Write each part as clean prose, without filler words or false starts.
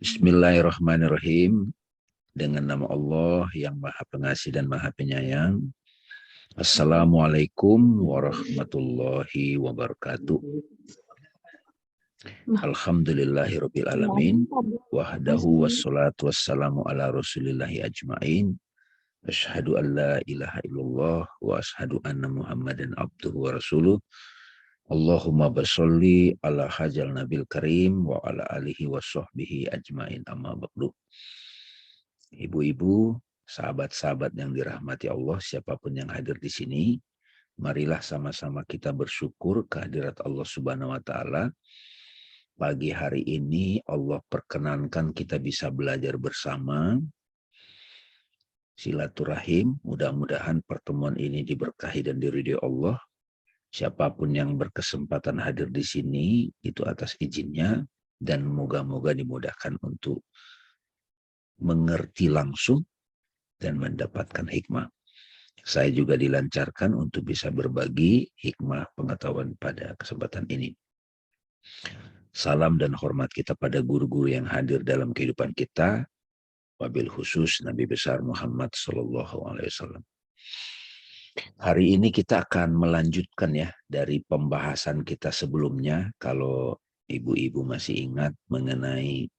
Bismillahirrahmanirrahim. Dengan nama Allah yang Maha Pengasih dan Maha Penyayang. Assalamualaikum warahmatullahi wabarakatuh. Alhamdulillahirabbil alamin. Wahdahu wassalatu wassalamu ala rasulillahi ajmain. Asyhadu an la ilaha illallah wa asyhadu anna Muhammadan abduhu wa rasuluh. Allahumma basolli ala hajal nabil karim wa ala alihi wa sahbihi ajmain amma ba'du. Ibu-ibu, sahabat-sahabat yang dirahmati Allah, siapapun yang hadir di sini, marilah sama-sama kita bersyukur kehadirat Allah Subhanahu wa taala. Pagi hari ini Allah perkenankan kita bisa belajar bersama silaturahim. Mudah-mudahan pertemuan ini diberkahi dan diridhoi Allah. Siapapun yang berkesempatan hadir di sini, itu atas izinnya, dan moga-moga dimudahkan untuk mengerti langsung dan mendapatkan hikmah. Saya juga dilancarkan untuk bisa berbagi hikmah pengetahuan pada kesempatan ini. Salam dan hormat kita pada guru-guru yang hadir dalam kehidupan kita, wabil khusus Nabi besar Muhammad SAW. Hari ini kita akan melanjutkan ya dari pembahasan kita sebelumnya. Kalau ibu-ibu masih ingat mengenai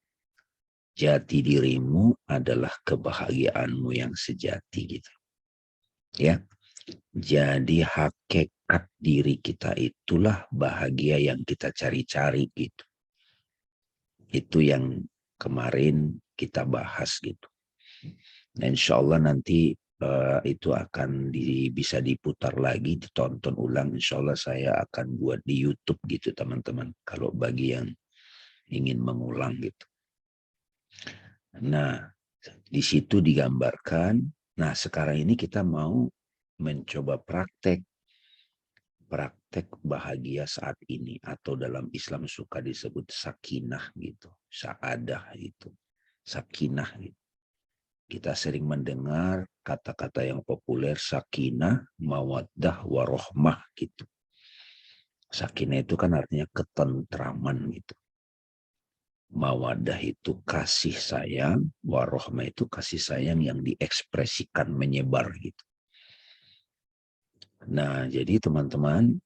jati dirimu adalah kebahagiaanmu yang sejati gitu. Ya. Jadi hakikat diri kita itulah bahagia yang kita cari-cari gitu. Itu yang kemarin kita bahas gitu. Nah, insya Allah nanti itu akan bisa diputar lagi, ditonton ulang. Insya Allah saya akan buat di YouTube gitu teman-teman. Kalau bagi yang ingin mengulang gitu. Nah, di situ digambarkan. Nah, sekarang ini kita mau mencoba praktek bahagia saat ini, atau dalam Islam suka disebut sakinah gitu, saadah gitu, sakinah gitu. Kita sering mendengar kata-kata yang populer sakinah, mawaddah, warohmah gitu. Sakinah itu kan artinya ketentraman gitu. Mawaddah itu kasih sayang, warohmah itu kasih sayang yang diekspresikan menyebar gitu. Nah, jadi teman-teman,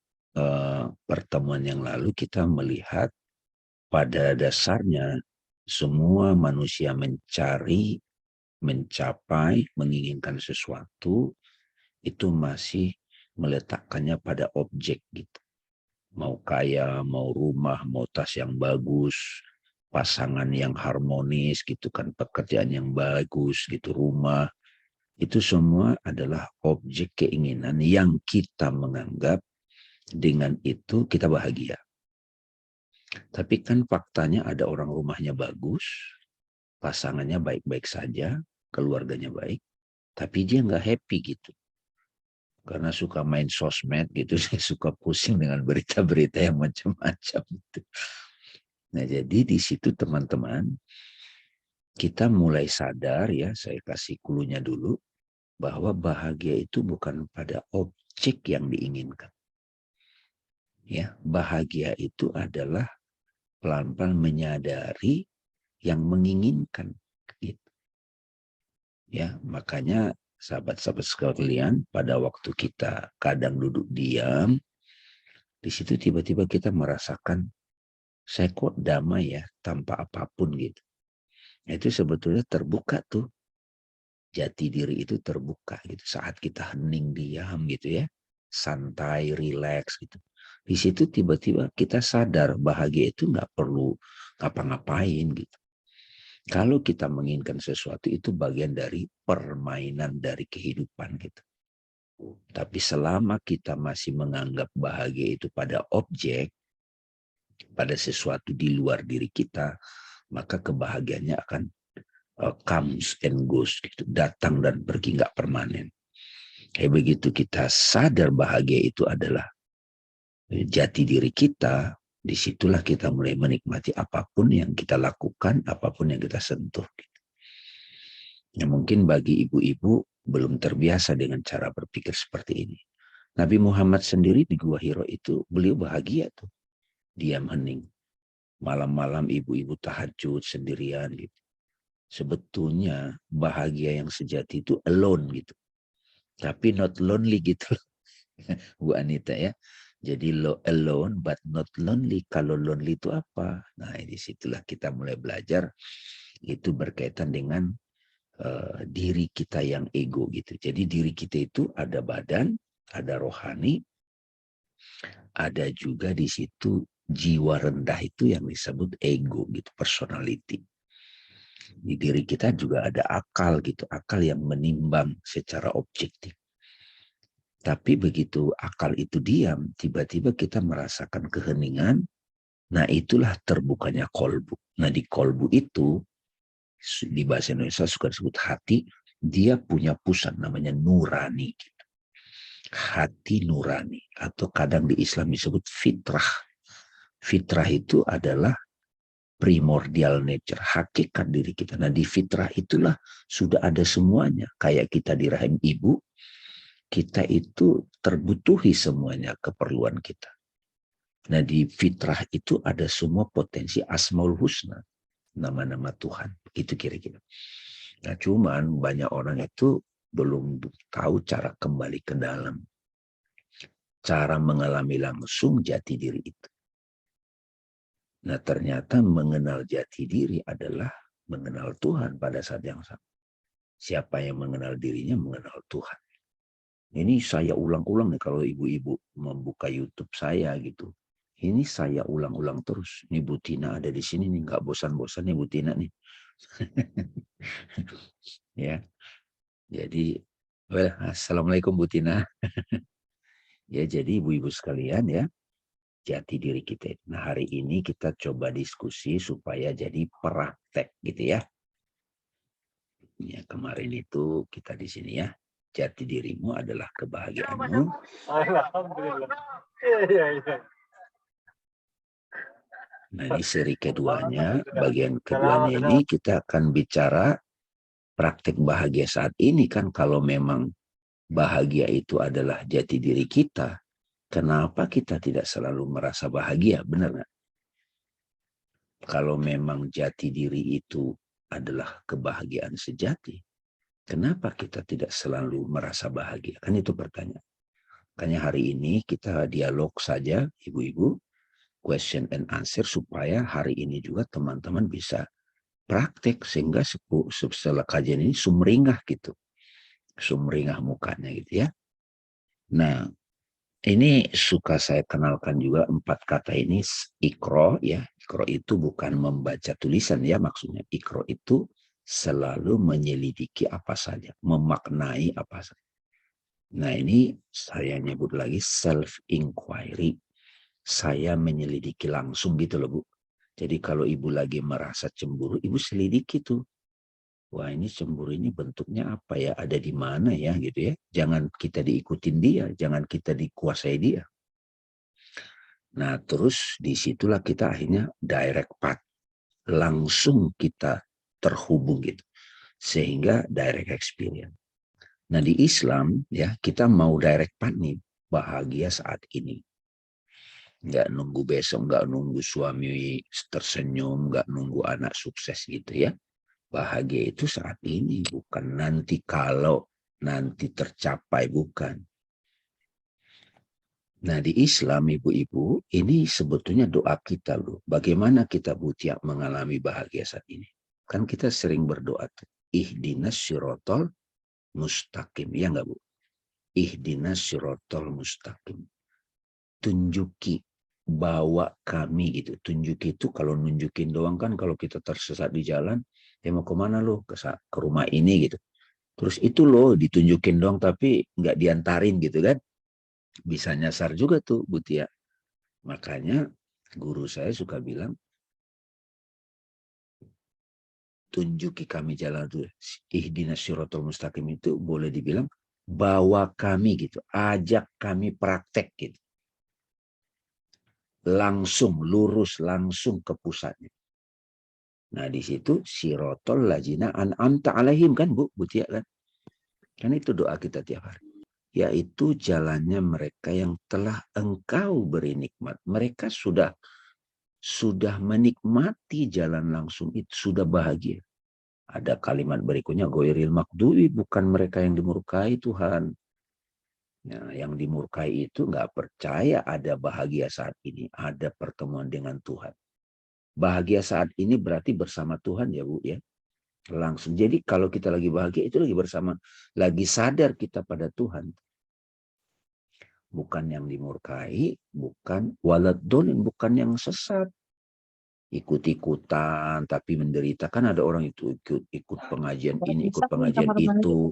pertemuan yang lalu kita melihat pada dasarnya semua manusia mencapai, menginginkan sesuatu, itu masih meletakkannya pada objek gitu. Mau kaya, mau rumah, mau tas yang bagus, pasangan yang harmonis gitu kan, pekerjaan yang bagus gitu, rumah. Itu semua adalah objek keinginan yang kita menganggap dengan itu kita bahagia. Tapi kan faktanya ada orang rumahnya bagus, pasangannya baik-baik saja, keluarganya baik, tapi dia nggak happy gitu. Karena suka main sosmed gitu, saya suka pusing dengan berita-berita yang macam-macam gitu. Nah, jadi di situ teman-teman, kita mulai sadar ya, saya kasih cluenya dulu, bahwa bahagia itu bukan pada objek yang diinginkan. Ya, bahagia itu adalah pelan-pelan menyadari yang menginginkan gitu. Ya, makanya sahabat-sahabat sekalian, pada waktu kita kadang duduk diam, di situ tiba-tiba kita merasakan saya kok damai ya tanpa apapun gitu. Itu sebetulnya terbuka tuh. Jati diri itu terbuka gitu saat kita hening diam gitu ya. Santai, rileks gitu. Di situ tiba-tiba kita sadar bahagia itu nggak perlu ngapa-ngapain gitu. Kalau kita menginginkan sesuatu itu bagian dari permainan dari kehidupan gitu. Tapi selama kita masih menganggap bahagia itu pada objek, pada sesuatu di luar diri kita, maka kebahagiaannya akan comes and goes gitu, datang dan pergi, nggak permanen. Begitu kita sadar bahagia itu adalah jati diri kita, disitulah kita mulai menikmati apapun yang kita lakukan, apapun yang kita sentuh. Ya, mungkin bagi ibu-ibu belum terbiasa dengan cara berpikir seperti ini. Nabi Muhammad sendiri di Gua Hiro itu beliau bahagia tuh, diam hening. Malam-malam ibu-ibu tahajud sendirian gitu. Sebetulnya bahagia yang sejati itu alone gitu. Tapi not lonely gitu Bu Anita ya. Jadi alone but not lonely. Kalau lonely itu apa? Nah, disitulah kita mulai belajar. Itu berkaitan dengan diri kita yang ego gitu. Jadi diri kita itu ada badan, ada rohani, ada juga di situ jiwa rendah itu yang disebut ego gitu, personality. Di diri kita juga ada akal gitu, akal yang menimbang secara objektif. Tapi begitu akal itu diam, tiba-tiba kita merasakan keheningan, nah itulah terbukanya kolbu. Nah di kolbu itu, di bahasa Indonesia suka disebut hati, dia punya pusat namanya nurani. Hati nurani, atau kadang di Islam disebut fitrah. Fitrah itu adalah primordial nature, hakikat diri kita. Nah di fitrah itulah sudah ada semuanya. Kayak kita di rahim ibu, kita itu terbutuhi semuanya keperluan kita. Nah di fitrah itu ada semua potensi Asmaul Husna, nama-nama Tuhan. Itu kira-kira. Nah cuman banyak orang itu belum tahu cara kembali ke dalam. Cara mengalami langsung jati diri itu. Nah ternyata mengenal jati diri adalah mengenal Tuhan pada saat yang sama. Siapa yang mengenal dirinya mengenal Tuhan. Ini saya ulang-ulang nih kalau ibu-ibu membuka YouTube saya gitu. Ini saya ulang-ulang terus. Ini Bu Tina ada di sini nih, nggak bosan-bosan nih Bu Tina nih. Ya, jadi, assalamualaikum Bu Tina. Ya, jadi ibu-ibu sekalian ya, jati diri kita. Nah hari ini kita coba diskusi supaya jadi praktek gitu ya. Ya kemarin itu kita di sini ya. Jati dirimu adalah kebahagiaanmu. Alhamdulillah. Iya. Nah ini seri keduanya, bagian keduanya ini kita akan bicara praktek bahagia saat ini kan. Kalau memang bahagia itu adalah jati diri kita, kenapa kita tidak selalu merasa bahagia, benar nggak? Kalau memang jati diri itu adalah kebahagiaan sejati, kenapa kita tidak selalu merasa bahagia? Kan itu pertanyaan. Makanya hari ini kita dialog saja, ibu-ibu, question and answer, supaya hari ini juga teman-teman bisa praktek, sehingga setelah kajian ini sumringah gitu. Sumringah mukanya gitu ya. Nah, ini suka saya kenalkan juga 4 kata ini, ikro ya. Ikro itu bukan membaca tulisan ya maksudnya. Ikro itu selalu menyelidiki apa saja, memaknai apa saja. Nah ini saya nyebut lagi self-inquiry. Saya menyelidiki langsung gitu loh Bu. Jadi kalau ibu lagi merasa cemburu, ibu selidiki tuh. Wah ini cemburu ini bentuknya apa ya, ada di mana ya gitu ya. Jangan kita diikutin dia, jangan kita dikuasai dia. Nah terus disitulah kita akhirnya direct path. Langsung kita terhubung gitu. Sehingga direct experience. Nah di Islam ya kita mau direct path nih, bahagia saat ini. Nggak nunggu besok, nggak nunggu suami tersenyum, nggak nunggu anak sukses gitu ya. Bahagia itu saat ini, bukan nanti kalau nanti tercapai, bukan. Nah di Islam ibu-ibu, ini sebetulnya doa kita loh. Bagaimana kita tiap mengalami bahagia saat ini. Kan kita sering berdoa tuh. Ihdinas sirotol mustaqim. Ya nggak Bu? Ihdinas sirotol mustaqim. Tunjuki, bawa kami gitu. Tunjuki itu kalau nunjukin doang kan, kalau kita tersesat di jalan, ya mau kemana lo? Ke rumah ini gitu. Terus itu loh ditunjukin dong tapi nggak diantarin gitu kan. Bisa nyasar juga tuh Bu Tia. Makanya guru saya suka bilang, tunjuki kami jalan itu. Ihdinas siratal mustaqim itu boleh dibilang bawa kami gitu. Ajak kami praktek gitu. Langsung lurus langsung ke pusatnya. Nah di situ sirotol lajina an'amta alaihim kan Bu Tia kan. Kan itu doa kita tiap hari. Yaitu jalannya mereka yang telah engkau beri nikmat. Mereka sudah sudah menikmati jalan langsung itu, sudah bahagia. Ada kalimat berikutnya, goiril makdubi, bukan mereka yang dimurkai Tuhan. Ya, yang dimurkai itu nggak percaya ada bahagia saat ini, ada pertemuan dengan Tuhan. Bahagia saat ini berarti bersama Tuhan ya Bu ya. Langsung. Jadi kalau kita lagi bahagia itu lagi bersama, lagi sadar kita pada Tuhan. Bukan yang dimurkai, bukan waladolin, bukan yang sesat. Ikut-ikutan tapi menderita. Kan ada orang itu ikut pengajian ini, ikut pengajian itu,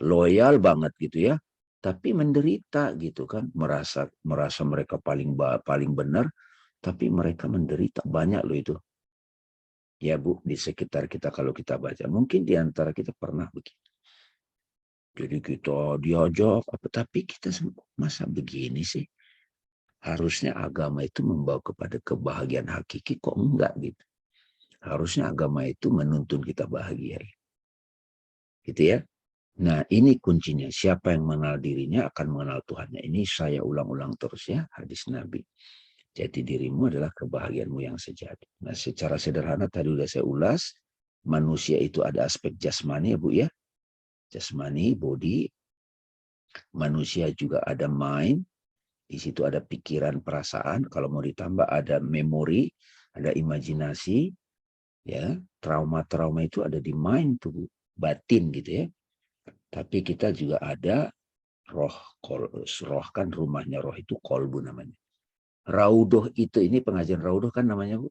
loyal banget gitu ya, tapi menderita gitu kan, merasa mereka paling benar, tapi mereka menderita. Banyak loh itu ya Bu, di sekitar kita kalau kita baca, mungkin di antara kita pernah begitu. Jadi kita diajak apa, tapi kita masa begini sih. Harusnya agama itu membawa kepada kebahagiaan hakiki, kok enggak gitu. Harusnya agama itu menuntun kita bahagia. Gitu ya. Nah ini kuncinya. Siapa yang mengenal dirinya akan mengenal Tuhannya. Ini saya ulang-ulang terus ya, hadis Nabi. Jadi dirimu adalah kebahagiaanmu yang sejati. Nah secara sederhana tadi udah saya ulas. Manusia itu ada aspek jasmani ya Bu ya. Jasmani, body. Manusia juga ada mind. Di situ ada pikiran, perasaan. Kalau mau ditambah ada memori, ada imajinasi, ya. Trauma-trauma itu ada di mind tuh, batin gitu ya. Tapi kita juga ada roh. Roh kan rumahnya roh itu kolbu namanya. Raudoh itu, ini pengajian raudoh kan namanya Bu.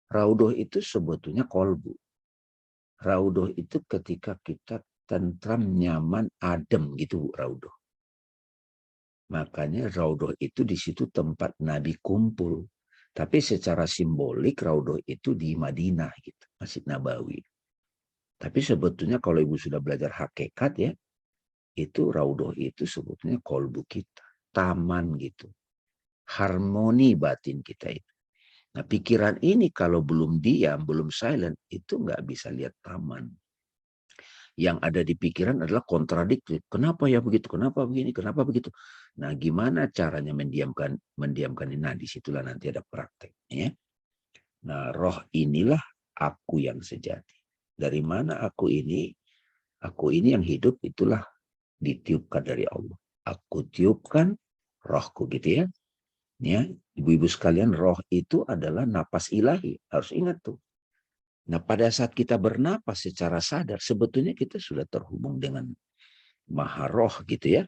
Raudoh itu sebetulnya kolbu. Raudoh itu ketika kita tentram, nyaman, adem gitu Bu, raudoh. Makanya Raudhoh itu di situ tempat Nabi kumpul. Tapi secara simbolik Raudhoh itu di Madinah gitu, Masjid Nabawi. Tapi sebetulnya kalau Ibu sudah belajar hakikat ya, itu Raudhoh itu sebetulnya kolbu kita, taman gitu. Harmoni batin kita itu. Nah pikiran ini kalau belum diam, belum silent, itu nggak bisa lihat taman. Yang ada di pikiran adalah kontradiktif. Kenapa ya begitu? Kenapa begini? Kenapa begitu? Nah, gimana caranya mendiamkan ini? Nah, disitulah nanti ada prakteknya. Nah, roh inilah aku yang sejati. Dari mana aku ini? Aku ini yang hidup itulah ditiupkan dari Allah. Aku tiupkan rohku gitu ya. Ya, ibu-ibu sekalian, roh itu adalah napas ilahi. Harus ingat tuh. Nah, pada saat kita bernapas secara sadar, sebetulnya kita sudah terhubung dengan Maha Roh gitu ya.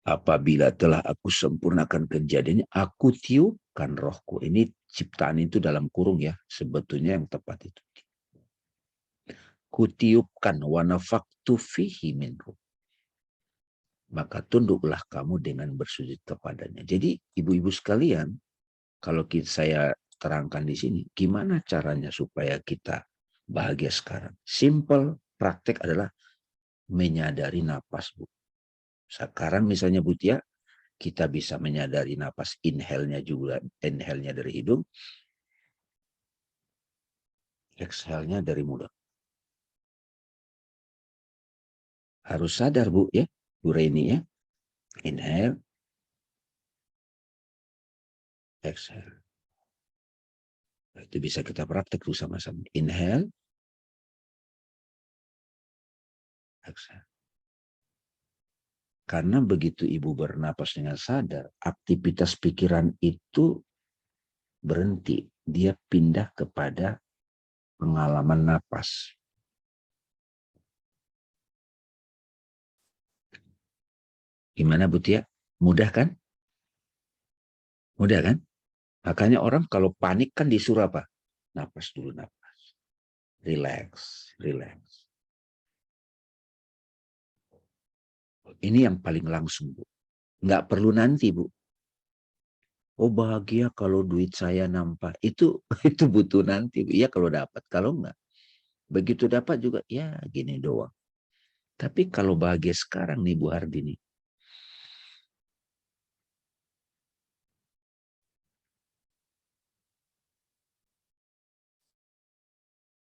Apabila telah aku sempurnakan kejadiannya, aku tiupkan rohku. Ini ciptaan itu dalam kurung ya, sebetulnya yang tepat itu. Kutiupkan wa nafaktu fihi min ruh. Maka tunduklah kamu dengan bersujud kepadanya. Jadi ibu-ibu sekalian, kalau saya terangkan di sini, gimana caranya supaya kita bahagia sekarang? Simple, praktek adalah menyadari napas, Bu. Sekarang misalnya Bu Tia, kita bisa menyadari napas inhale-nya juga, inhale-nya dari hidung, exhale-nya dari mulut. Harus sadar Bu ya, Bu Reni ya. Inhale, exhale. Itu bisa kita praktek tuh sama-sama. Inhale, exhale. Karena begitu Ibu bernapas dengan sadar, aktivitas pikiran itu berhenti. Dia pindah kepada pengalaman napas. Gimana Bu Tia? Mudah kan? Mudah kan? Makanya orang kalau panik kan disuruh apa? Napas dulu, napas. Relax, relax. Ini yang paling langsung, Bu. Nggak perlu nanti, Bu. Oh bahagia kalau duit saya nampak. Itu butuh nanti. Bu. Iya kalau dapat. Kalau enggak. Begitu dapat juga, ya gini doang. Tapi kalau bahagia sekarang nih Bu Hardini.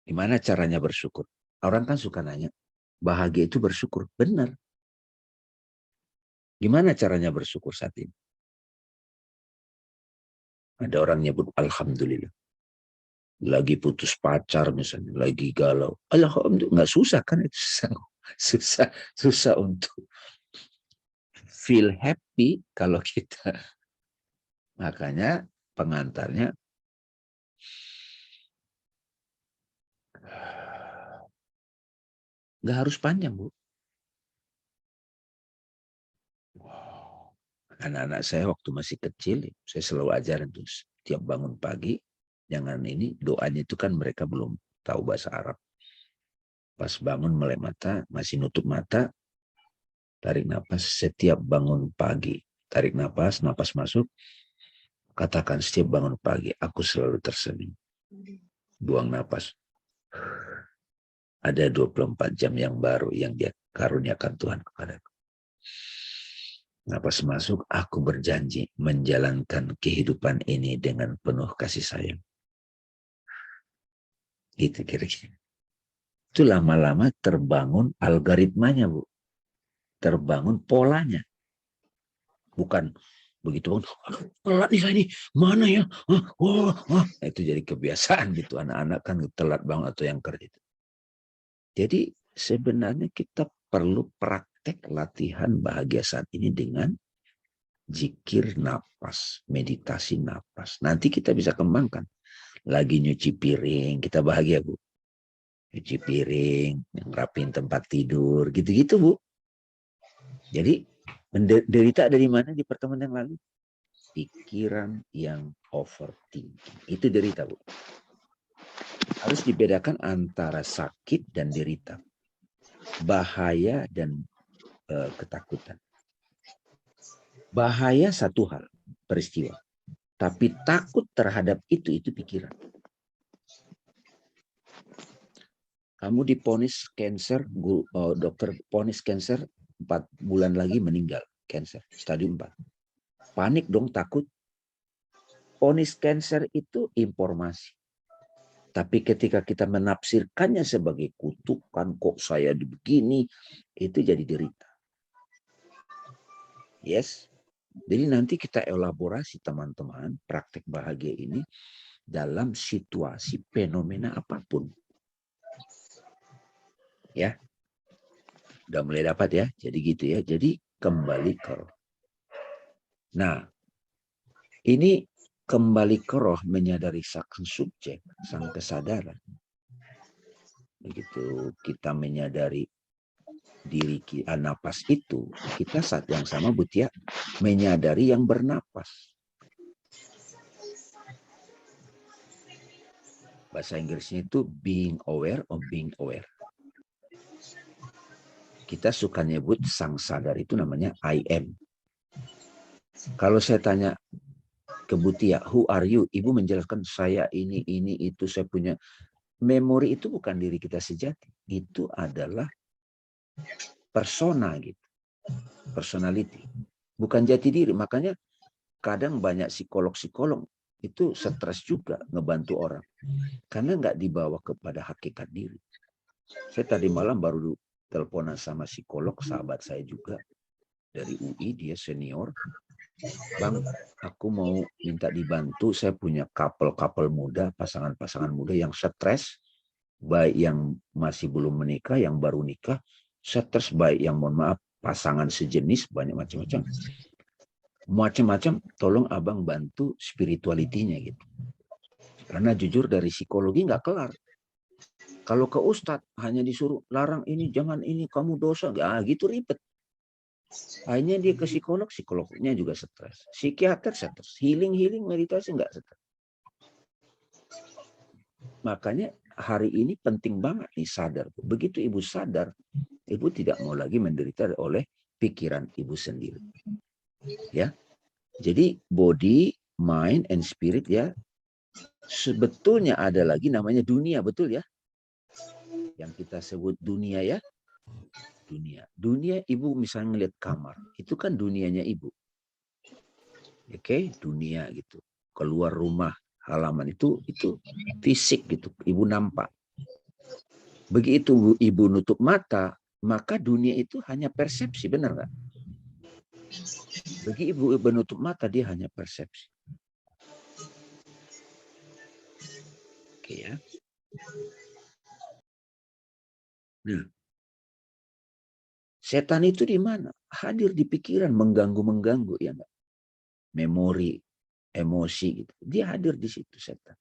Gimana caranya bersyukur? Orang kan suka nanya. Bahagia itu bersyukur. Benar. Gimana caranya bersyukur saat ini? Ada orang nyebut alhamdulillah. Lagi putus pacar misalnya, lagi galau. Alhamdulillah, nggak susah kan itu susah untuk feel happy kalau kita. Makanya pengantarnya nggak harus panjang, Bu. Anak-anak saya waktu masih kecil, saya selalu ajarin tuh tiap bangun pagi, jangan ini doanya itu kan mereka belum tahu bahasa Arab. Pas bangun melek mata, masih nutup mata, tarik nafas setiap bangun pagi. Tarik nafas, nafas masuk, katakan setiap bangun pagi, aku selalu tersenyum. Buang nafas. Ada 24 jam yang baru yang dia karuniakan Tuhan kepadaku. Nafas masuk, aku berjanji menjalankan kehidupan ini dengan penuh kasih sayang. Gitu kira-kira. Itu lama-lama terbangun algoritmanya, Bu. Terbangun polanya. Bukan begitu bangun, telat nih saya nih, mana ya? Itu jadi kebiasaan gitu. Anak-anak kan telat banget atau yang kerja. Jadi sebenarnya kita perlu praktek latihan bahagia saat ini dengan zikir napas, meditasi napas. Nanti kita bisa kembangkan. Lagi nyuci piring, kita bahagia, Bu. Nyuci piring, ngerapin tempat tidur, gitu-gitu, Bu. Jadi menderita dari mana di pertemuan yang lalu? Pikiran yang overthinking. Itu derita, Bu. Harus dibedakan antara sakit dan derita. Bahaya dan ketakutan. Bahaya satu hal, peristiwa. Tapi takut terhadap itu pikiran. Kamu diponis cancer, dokter ponis cancer, 4 bulan lagi meninggal, cancer, stadium 4. Panik dong, takut. Ponis cancer itu informasi. Tapi ketika kita menafsirkannya sebagai kutukan, kok saya begini, itu jadi derita. Yes. Jadi nanti kita elaborasi teman-teman praktek bahagia ini dalam situasi fenomena apapun. Ya. Udah mulai dapat ya. Jadi gitu ya. Jadi kembali ke roh. Nah, ini kembali ke roh menyadari sang subjek, sang kesadaran. Begitu kita menyadari diri kita, napas itu, kita saat yang sama Butia menyadari yang bernapas. Bahasa Inggrisnya itu being aware of being aware. Kita suka nyebut sang sadar itu namanya I am. Kalau saya tanya ke Butia, who are you? Ibu menjelaskan saya ini, itu, saya punya. Memori itu bukan diri kita sejati. Itu adalah persona gitu. Personality. Bukan jati diri. Makanya kadang banyak psikolog-psikolog itu stres juga ngebantu orang. Karena nggak dibawa kepada hakikat diri. Saya tadi malam baru teleponan sama psikolog, sahabat saya juga. Dari UI, dia senior. Bang, aku mau minta dibantu. Saya punya couple muda, pasangan-pasangan muda yang stres. Baik yang masih belum menikah, yang baru nikah. Stres baik yang mohon maaf, pasangan sejenis, banyak macam-macam. Macam-macam, tolong abang bantu spiritualitinya gitu. Karena jujur dari psikologi nggak kelar. Kalau ke ustadz hanya disuruh larang ini, jangan ini, kamu dosa, gitu ribet. Akhirnya dia ke psikolog, psikolognya juga stres. Psikiater stres, healing, meditasi nggak stres. Makanya hari ini penting banget nih sadar. Begitu ibu sadar, ibu tidak mau lagi menderita oleh pikiran ibu sendiri. Ya, jadi body, mind, and spirit ya. Sebetulnya ada lagi namanya dunia, betul ya? Yang kita sebut dunia ya. Dunia ibu misalnya ngeliat kamar, itu kan dunianya ibu. Oke, dunia gitu. Keluar rumah, halaman itu fisik gitu, ibu nampak. Begitu ibu nutup mata, maka dunia itu hanya persepsi, benar nggak? Bagi ibu menutup mata, dia hanya persepsi. Oke ya. Nah, setan itu di mana? Hadir di pikiran, mengganggu ya enggak? Memori, emosi gitu. Dia hadir di situ setan.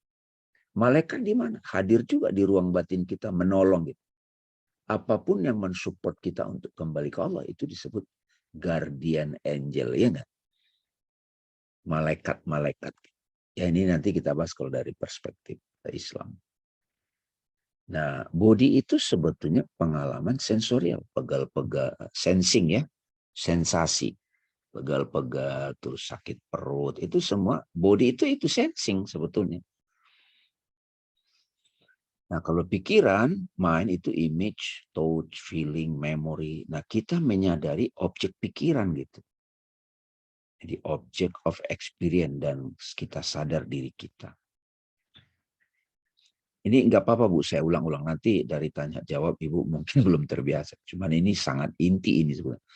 Malaikat di mana? Hadir juga di ruang batin kita, menolong gitu. Apapun yang mensupport kita untuk kembali ke Allah itu disebut guardian angel, ya enggak? Malaikat-malaikat. Ya ini nanti kita bahas kalau dari perspektif Islam. Nah, body itu sebetulnya pengalaman sensorial, pegal-pegal, sensing ya, sensasi, pegal-pegal, terus sakit perut, itu semua body itu sensing sebetulnya. Nah, kalau pikiran, mind itu image, touch, feeling, memory. Nah, kita menyadari objek pikiran gitu. Jadi object of experience dan kita sadar diri kita. Ini nggak apa-apa Bu, saya ulang-ulang nanti dari tanya jawab Ibu mungkin belum terbiasa. Cuman ini sangat inti ini sebenarnya.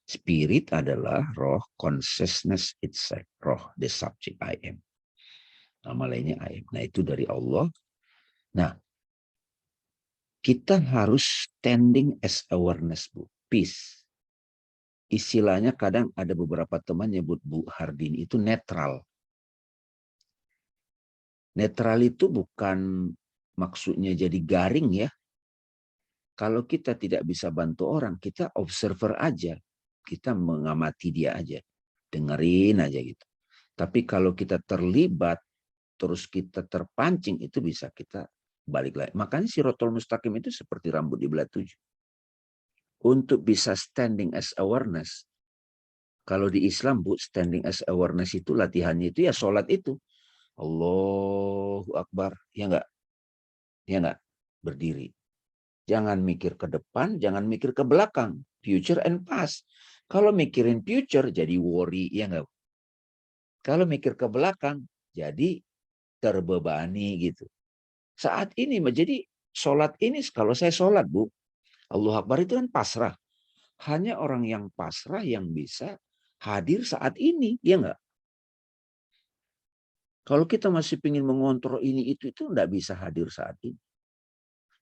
Spirit adalah roh, consciousness itself, roh, the subject I am. Nama lainnya I am. Nah itu dari Allah. Nah kita harus standing as awareness Bu, peace. Istilahnya kadang ada beberapa teman nyebut Bu Hardini itu netral. Netral itu bukan maksudnya jadi garing ya. Kalau kita tidak bisa bantu orang, kita observer aja. Kita mengamati dia aja. Dengerin aja gitu. Tapi kalau kita terlibat, terus kita terpancing, itu bisa kita balik lagi. Makanya Shirathul Mustaqim itu seperti rambut di belah 7. Untuk bisa standing as awareness, kalau di Islam, Bu, standing as awareness itu latihannya itu ya sholat itu. Allahu Akbar. Ya enggak? Ya enggak? Berdiri. Jangan mikir ke depan, jangan mikir ke belakang. Future and past. Kalau mikirin future, jadi worry. Ya enggak? Kalau mikir ke belakang, jadi terbebani gitu. Saat ini menjadi sholat ini, kalau saya sholat Bu, Allahu Akbar itu kan pasrah. Hanya orang yang pasrah yang bisa hadir saat ini. Ya enggak? Kalau kita masih ingin mengontrol ini itu enggak bisa hadir saat ini.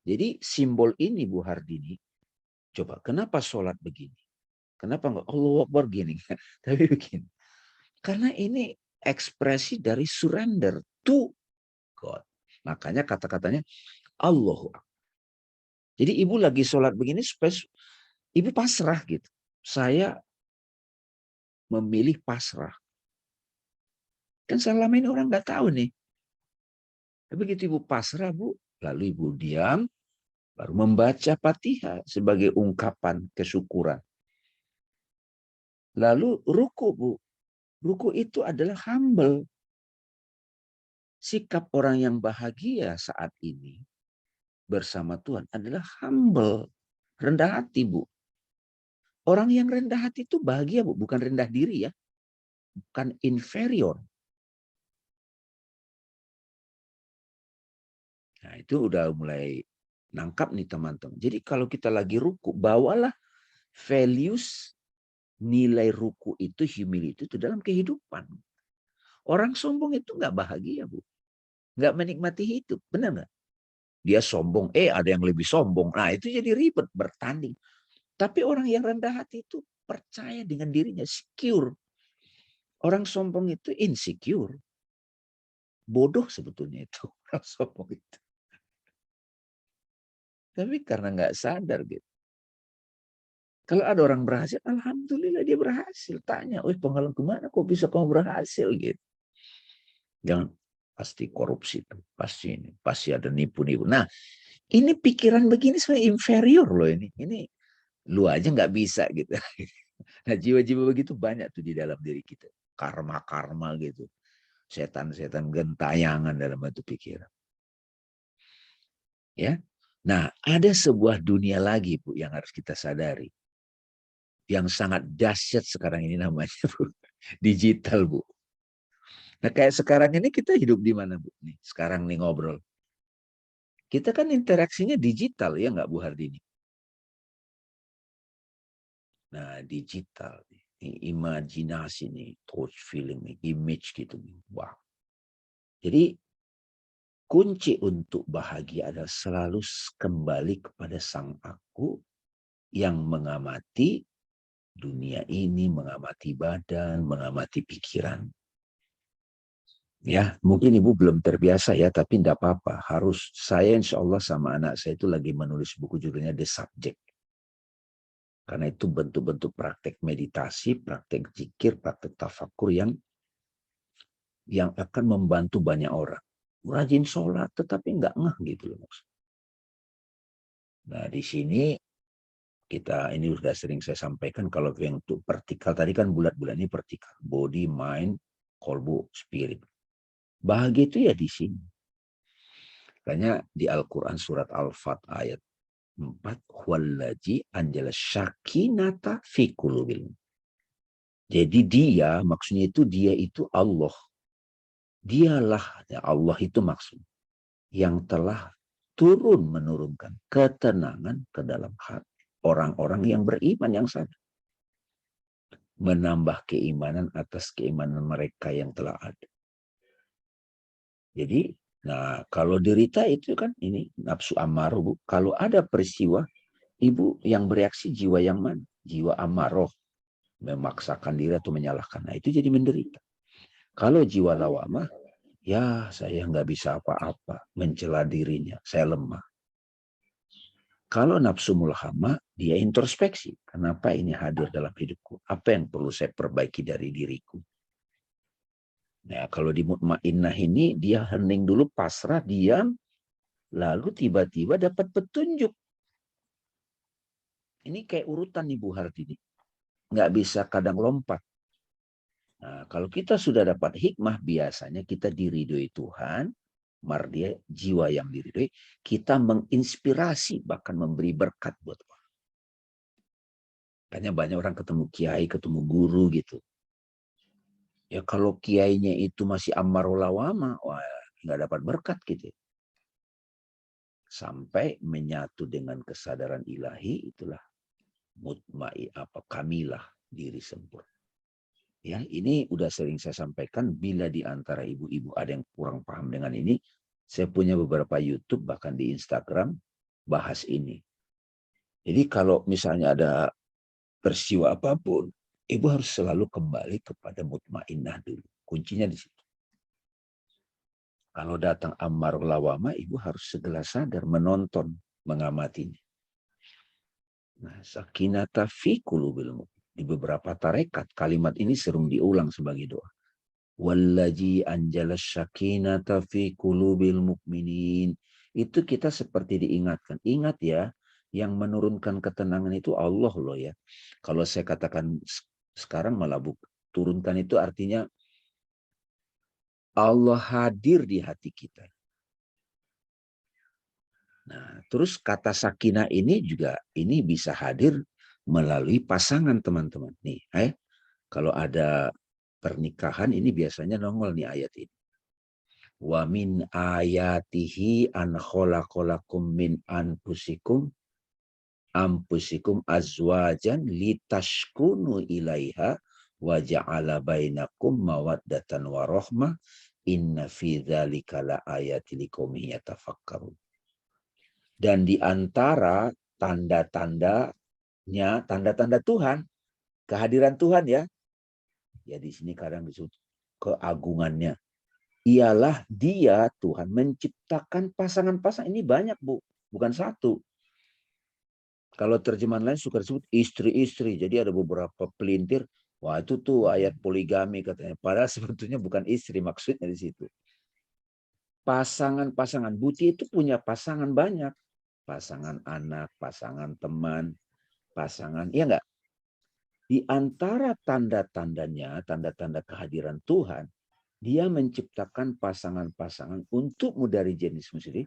Jadi simbol ini Bu Hardini, coba kenapa sholat begini? Kenapa enggak Allahu Akbar gini? Tapi begini. Karena ini ekspresi dari surrender to God. Makanya kata-katanya Allahu Akbar. Jadi ibu lagi sholat begini supaya ibu pasrah gitu. Saya memilih pasrah. Kan selama ini orang nggak tahu nih. Tapi begitu ibu pasrah Bu, lalu ibu diam, baru membaca Fatihah sebagai ungkapan kesyukuran. Lalu ruku Bu. Ruku itu adalah humble. Sikap orang yang bahagia saat ini bersama Tuhan adalah humble. Rendah hati Bu. Orang yang rendah hati itu bahagia Bu. Bukan rendah diri ya. Bukan inferior. Nah itu udah mulai nangkap nih teman-teman. Jadi kalau kita lagi ruku, bawalah values nilai ruku itu, humility itu dalam kehidupan. Orang sombong itu nggak bahagia Bu. Nggak menikmati hidup. Benar nggak? Dia sombong, ada yang lebih sombong. Nah itu jadi ribet, bertanding. Tapi orang yang rendah hati itu percaya dengan dirinya, secure. Orang sombong itu insecure. Bodoh sebetulnya itu. Orang sombong itu. Tapi karena nggak sadar gitu. Kalau ada orang berhasil, alhamdulillah dia berhasil. Tanya, pengalaman kemana kok bisa kamu berhasil gitu. Jangan pasti korupsi tuh, pasti ada nipu-nipu. Nah, ini pikiran begini sebenarnya inferior loh ini. Ini lu aja nggak bisa gitu. Nah, jiwa-jiwa begitu banyak tuh di dalam diri kita. Karma-karma gitu. Setan-setan gentayangan dalam batu pikiran. Ya. Nah, ada sebuah dunia lagi Bu yang harus kita sadari. Yang sangat dahsyat sekarang ini namanya Bu. Digital Bu. Nah kayak sekarang ini kita hidup di mana Bu? Nih, sekarang nih ngobrol. Kita kan interaksinya digital ya nggak Bu Hardini? Nah digital, nih, imajinasi nih, touch feeling nih, image gitu nih. Wow. Jadi kunci untuk bahagia adalah selalu kembali kepada Sang Aku yang mengamati dunia ini, mengamati badan, mengamati pikiran. Ya, mungkin ibu belum terbiasa ya, tapi tidak apa-apa. Harus, saya insya Allah sama anak saya itu lagi menulis buku judulnya The Subject. Karena itu bentuk-bentuk praktek meditasi, praktek zikir, praktek tafakur yang akan membantu banyak orang. Rajin sholat, tetapi nggak ngeh gitu loh. Nah, di sini kita ini sudah sering saya sampaikan kalau yang untuk vertikal tadi kan bulat-bulat ini vertikal, body, mind, kolbu, spirit. Bahagia itu ya di sini. Makanya di Al-Quran surat Al-Fat ayat 4, huwallazi anjala syakinata fi qulubil. Jadi dia, maksudnya itu dia itu Allah. Dialah, ya Allah itu maksud yang telah turun menurunkan ketenangan ke dalam hati orang-orang yang beriman yang sadar. Menambah keimanan atas keimanan mereka yang telah ada. Jadi, nah kalau derita itu kan ini nafsu amarah, Bu. Kalau ada peristiwa, ibu yang bereaksi jiwa yang mana? Jiwa amarah, memaksakan diri atau menyalahkan. Nah itu jadi menderita. Kalau jiwa lawamah, ya saya nggak bisa apa-apa, mencela dirinya, saya lemah. Kalau nafsu mulhamah, dia introspeksi. Kenapa ini hadir dalam hidupku? Apa yang perlu saya perbaiki dari diriku? Nah, kalau di mutmainnah ini, dia hening dulu, pasrah, diam, lalu tiba-tiba dapat petunjuk. Ini kayak urutan Ibu Hartini. Nggak bisa kadang lompat. Nah, kalau kita sudah dapat hikmah, biasanya kita diridhoi Tuhan, mardia, jiwa yang diridhoi, kita menginspirasi, bahkan memberi berkat buat orang. Makanya banyak orang ketemu kiai, ketemu guru gitu. Ya kalau kiainya itu masih amarul lawama, wah nggak dapat berkat gitu. Sampai menyatu dengan kesadaran ilahi, itulah mutmain apa kamilah diri sempurna. Ya, ini udah sering saya sampaikan, bila di antara ibu-ibu ada yang kurang paham dengan ini, saya punya beberapa YouTube bahkan di Instagram bahas ini. Jadi kalau misalnya ada peristiwa apapun, ibu harus selalu kembali kepada mutmainnah dulu. Kuncinya di situ. Kalau datang ammar lawama, ibu harus segera sadar, menonton, mengamatinya. Nah, sakinata fi qulubil mu'min. Di beberapa tarekat, kalimat ini sering diulang sebagai doa. Wallazi anjala sakinata fi qulubil mu'minin. Itu kita seperti diingatkan. Ingat ya, yang menurunkan ketenangan itu Allah loh ya. Kalau saya katakan sekarang malah turunkan itu artinya Allah hadir di hati kita. Nah, terus kata sakinah ini juga ini bisa hadir melalui pasangan teman-teman. Nih, kalau ada pernikahan ini biasanya nongol nih ayat ini. Wa min ayatihi an khalaqalakum min anfusikum azwajan litashkunu ilaiha wa ja'ala bainakum mawaddatan wa rahmah inna fi dzalika la ayatil liqaumin yatafakkarun. Dan di antara tanda-tandanya, tanda-tanda Tuhan, kehadiran Tuhan ya. Ya di sini kadang disebut keagungannya. Ialah dia Tuhan menciptakan pasangan-pasangan. Ini banyak Bu, bukan satu. Kalau terjemahan lain suka disebut istri-istri. Jadi ada beberapa pelintir. Wah itu tuh ayat poligami katanya. Padahal sebetulnya bukan istri maksudnya di situ. Pasangan-pasangan. Buti itu punya pasangan banyak. Pasangan anak, pasangan teman, pasangan. Iya enggak? Di antara tanda-tandanya, tanda-tanda kehadiran Tuhan, dia menciptakan pasangan-pasangan untukmu dari jenismu sendiri,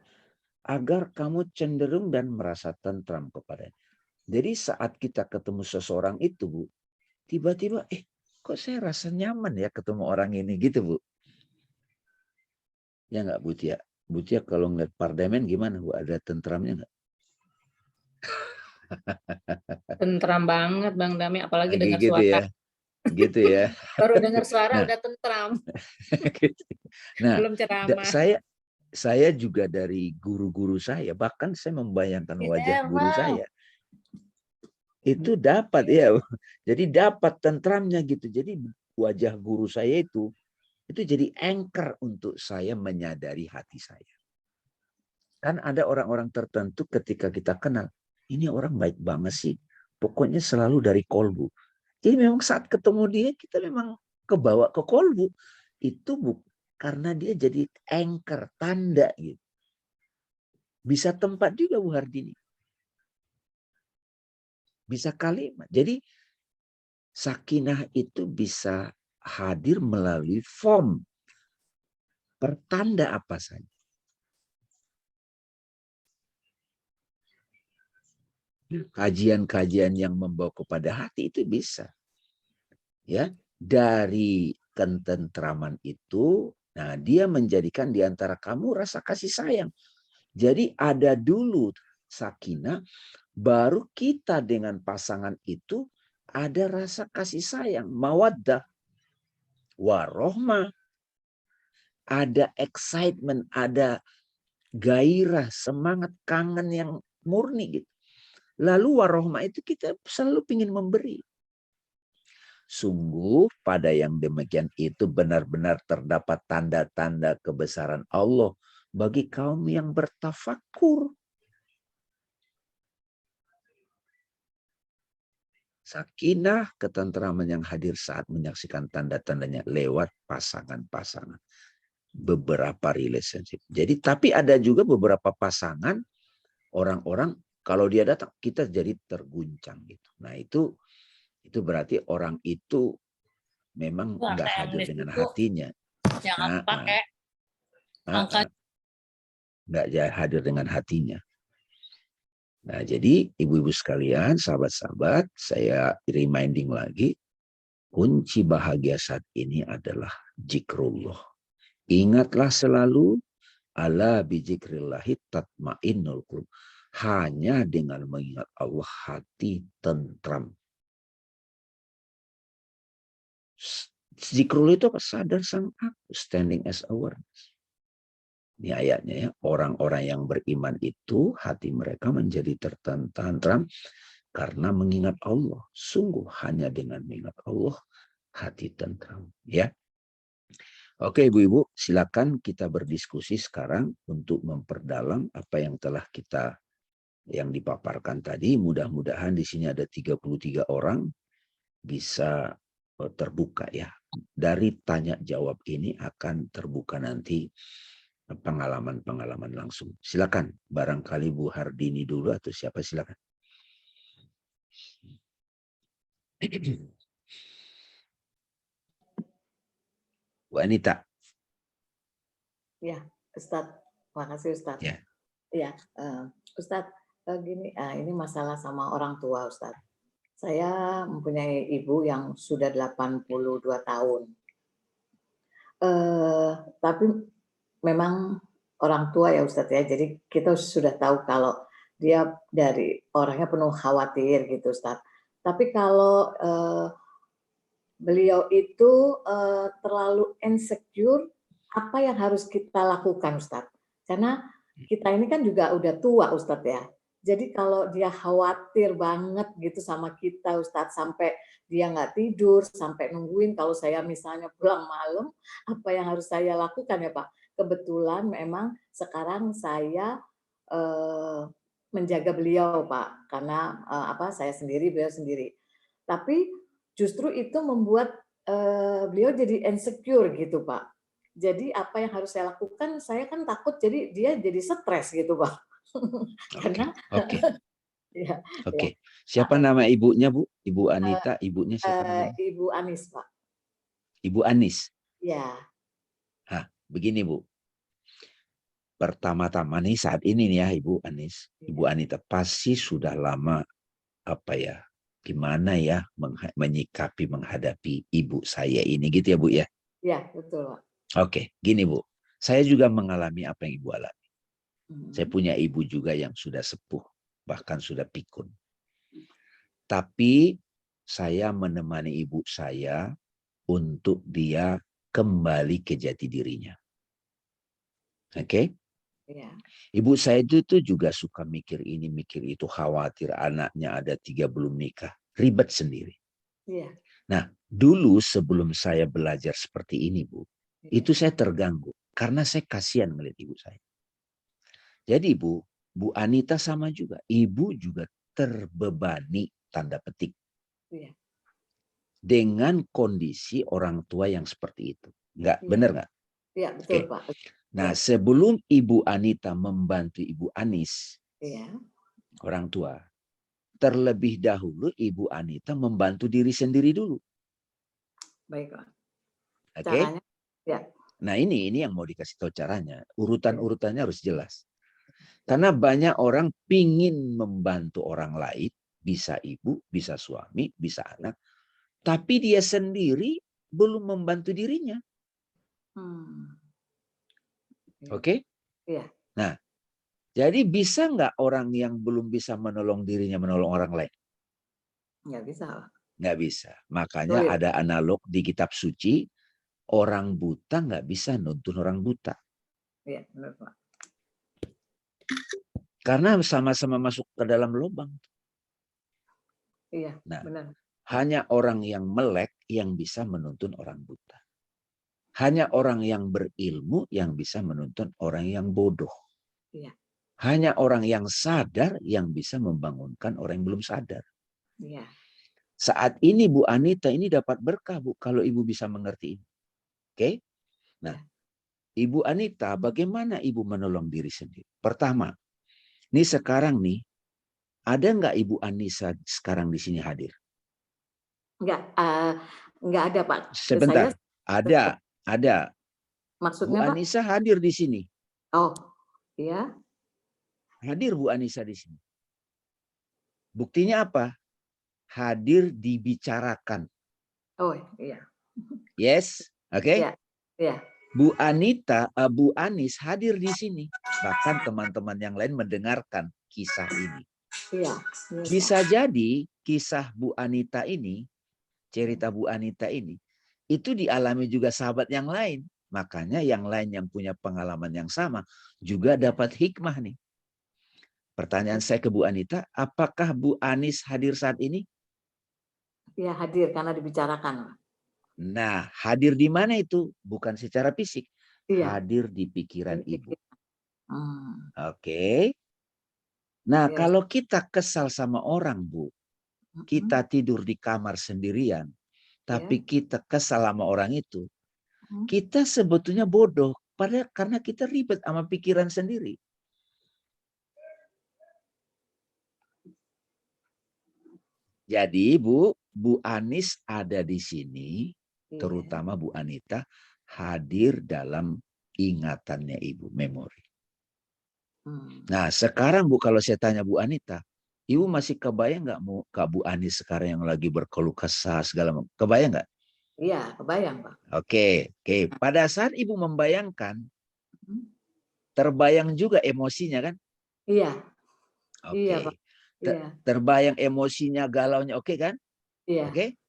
agar kamu cenderung dan merasa tentram kepadanya. Jadi saat kita ketemu seseorang itu, Bu, tiba-tiba, kok saya rasa nyaman ya ketemu orang ini, gitu Bu. Ya enggak Bu Tia? Bu Tia kalau ngeliat parlemen gimana Bu? Ada tentramnya enggak? Tentram banget Bang Dami, apalagi Lagi dengar gitu suara. ya? Gitu ya? Baru dengar suara Nah, udah tentram. gitu. Nah, Belum ceramah. saya juga dari guru-guru saya, bahkan saya membayangkan wajah guru saya. Itu dapat ya. Jadi dapat tentramnya gitu. Jadi wajah guru saya itu jadi anchor untuk saya menyadari hati saya. Kan ada orang-orang tertentu ketika kita kenal, ini orang baik banget sih. Pokoknya selalu dari kolbu. Jadi memang saat ketemu dia, kita memang kebawa ke kolbu. Itu karena dia jadi anchor, tanda gitu. Bisa tempat juga Bu Hardini. Bisa kalimat. Jadi sakinah itu bisa hadir melalui form. Pertanda apa saja. Kajian-kajian yang membawa kepada hati itu bisa. Ya, dari ketentraman itu, nah dia menjadikan di antara kamu rasa kasih sayang. Jadi ada dulu sakinah, baru kita dengan pasangan itu ada rasa kasih sayang, mawaddah, warohmah, ada excitement, ada gairah, semangat, kangen yang murni gitu. Lalu warohmah itu kita selalu ingin memberi. Sungguh pada yang demikian itu benar-benar terdapat tanda-tanda kebesaran Allah bagi kaum yang bertafakur. Sakinah, ketentraman yang hadir saat menyaksikan tanda-tandanya lewat pasangan-pasangan. Beberapa relationship. Jadi tapi ada juga beberapa pasangan orang-orang kalau dia datang kita jadi terguncang gitu. Nah itu berarti orang itu memang nggak hadir dengan hatinya. Jangan pakai angka. Nggak hadir dengan hatinya. Nah jadi ibu-ibu sekalian, sahabat-sahabat, saya reminding lagi, kunci bahagia saat ini adalah zikrullah. Ingatlah selalu, ala bizikrillahi tatmainnul qulub. Hanya dengan mengingat Allah hati tentram. Zikrullah itu apa? Sadar sang aku, standing as awareness. Ini ayatnya ya, orang-orang yang beriman itu hati mereka menjadi tertentram karena mengingat Allah. Sungguh hanya dengan mengingat Allah hati tentram. Ya. Oke ibu-ibu, silakan kita berdiskusi sekarang untuk memperdalam apa yang telah kita yang dipaparkan tadi. Mudah-mudahan di sini ada 33 orang bisa terbuka ya. Dari tanya jawab ini akan terbuka nanti pengalaman-pengalaman langsung. Silakan, barangkali Bu Hardini dulu atau siapa silakan. Bu Anita. Ya, Ustadz. Makasih Ustadz. Ya. Ya, Ustadz, gini, ini masalah sama orang tua Ustadz. Saya mempunyai ibu yang sudah 82 tahun. Tapi memang orang tua ya Ustadz ya, jadi kita sudah tahu kalau dia dari orangnya penuh khawatir gitu Ustadz. Tapi kalau beliau itu terlalu insecure, apa yang harus kita lakukan Ustadz? Karena kita ini kan juga udah tua Ustadz ya. Jadi kalau dia khawatir banget gitu sama kita Ustadz, sampai dia nggak tidur, sampai nungguin kalau saya misalnya pulang malam, apa yang harus saya lakukan ya Pak? Kebetulan memang sekarang saya menjaga beliau Pak, karena saya sendiri, beliau sendiri. Tapi justru itu membuat beliau jadi insecure gitu Pak. Jadi apa yang harus saya lakukan, saya kan takut jadi dia jadi stres gitu Pak. Karena ya, Oke. Siapa nama ibunya Bu? Ibu Anita, ibunya siapa namanya? Ibu Anis Pak. Ibu Anis. Ya. Begini Bu. Pertama-tama nih saat ini nih ya Ibu Anis, Ibu Anita pasti sudah lama gimana ya menyikapi menghadapi ibu saya ini gitu ya Bu ya? Iya, betul Pak. Oke, gini Bu. Saya juga mengalami apa yang Ibu alami. Saya punya ibu juga yang sudah sepuh, bahkan sudah pikun. Tapi saya menemani ibu saya untuk dia kembali ke jati dirinya. Oke? Iya. Ibu saya itu juga suka mikir ini, mikir itu, khawatir anaknya ada 3 belum nikah. Ribet sendiri. Iya. Nah, dulu sebelum saya belajar seperti ini, Bu, Iya. itu saya terganggu. Karena saya kasihan melihat ibu saya. Jadi Bu Anita sama juga. Ibu juga terbebani, tanda petik. Iya. Dengan kondisi orang tua yang seperti itu. Enggak, Iya. benar nggak? Iya, betul, Oke. Pak. Nah, Ya. sebelum Ibu Anita membantu Ibu Anis, Iya. orang tua, terlebih dahulu Ibu Anita membantu diri sendiri dulu. Baik, Pak. Oke? Caranya? Ya. Nah, ini yang mau dikasih tahu caranya. Urutan-urutannya harus jelas. Ya. Karena banyak orang pingin membantu orang lain, bisa ibu, bisa suami, bisa anak, tapi dia sendiri belum membantu dirinya. Oke? Iya. Nah, jadi bisa nggak orang yang belum bisa menolong dirinya menolong orang lain? Nggak bisa, Pak. Nggak bisa. Makanya Sulit. ada analog di kitab suci, orang buta nggak bisa nuntun orang buta. Iya, benar, Pak. Karena sama-sama masuk ke dalam lubang. Iya, Nah, benar. hanya orang yang melek yang bisa menuntun orang buta. Hanya orang yang berilmu yang bisa menuntun orang yang bodoh. Iya. Hanya orang yang sadar yang bisa membangunkan orang yang belum sadar. Iya. Saat ini Bu Anita ini dapat berkah, Bu, kalau Ibu bisa mengerti ini. Oke? Nah, Ibu Anita, bagaimana Ibu menolong diri sendiri? Pertama, nih sekarang nih, ada nggak Ibu Anissa sekarang di sini hadir? Nggak ada, Pak. Sebentar, Saya ada. Bu maksudnya, Pak? Anissa hadir di sini. Oh, iya. Hadir Bu Anissa di sini. Buktinya apa? Hadir dibicarakan. Oh, iya. Yes, oke? Iya. Iya. Bu Anita, Bu Anis hadir di sini. Bahkan teman-teman yang lain mendengarkan kisah ini. Iya. Bisa jadi kisah Bu Anita ini, cerita Bu Anita ini, itu dialami juga sahabat yang lain. Makanya yang lain yang punya pengalaman yang sama juga dapat hikmah nih. Pertanyaan saya ke Bu Anita, apakah Bu Anis hadir saat ini? Iya, hadir karena dibicarakan. Nah, hadir di mana itu? Bukan secara fisik. Iya. Hadir di pikiran Ibu. Oke. Nah, Yes. kalau kita kesal sama orang, Bu, kita tidur di kamar sendirian, tapi kita kesal sama orang itu, kita sebetulnya bodoh. Padahal karena kita ribet sama pikiran sendiri. Jadi Bu Anis ada di sini, terutama Bu Anita, hadir dalam ingatannya Ibu, memori. Nah sekarang Bu, kalau saya tanya Bu Anita, Ibu masih kebayang nggak mau Kak Bu Anis sekarang yang lagi berkeluh kesah segala macam? Kebayang nggak? Iya, kebayang, Pak. Oke. Pada saat Ibu membayangkan, terbayang juga emosinya kan? Iya. Oke. Iya, Pak. Iya. Terbayang emosinya, galaunya, oke kan? Iya. Oke.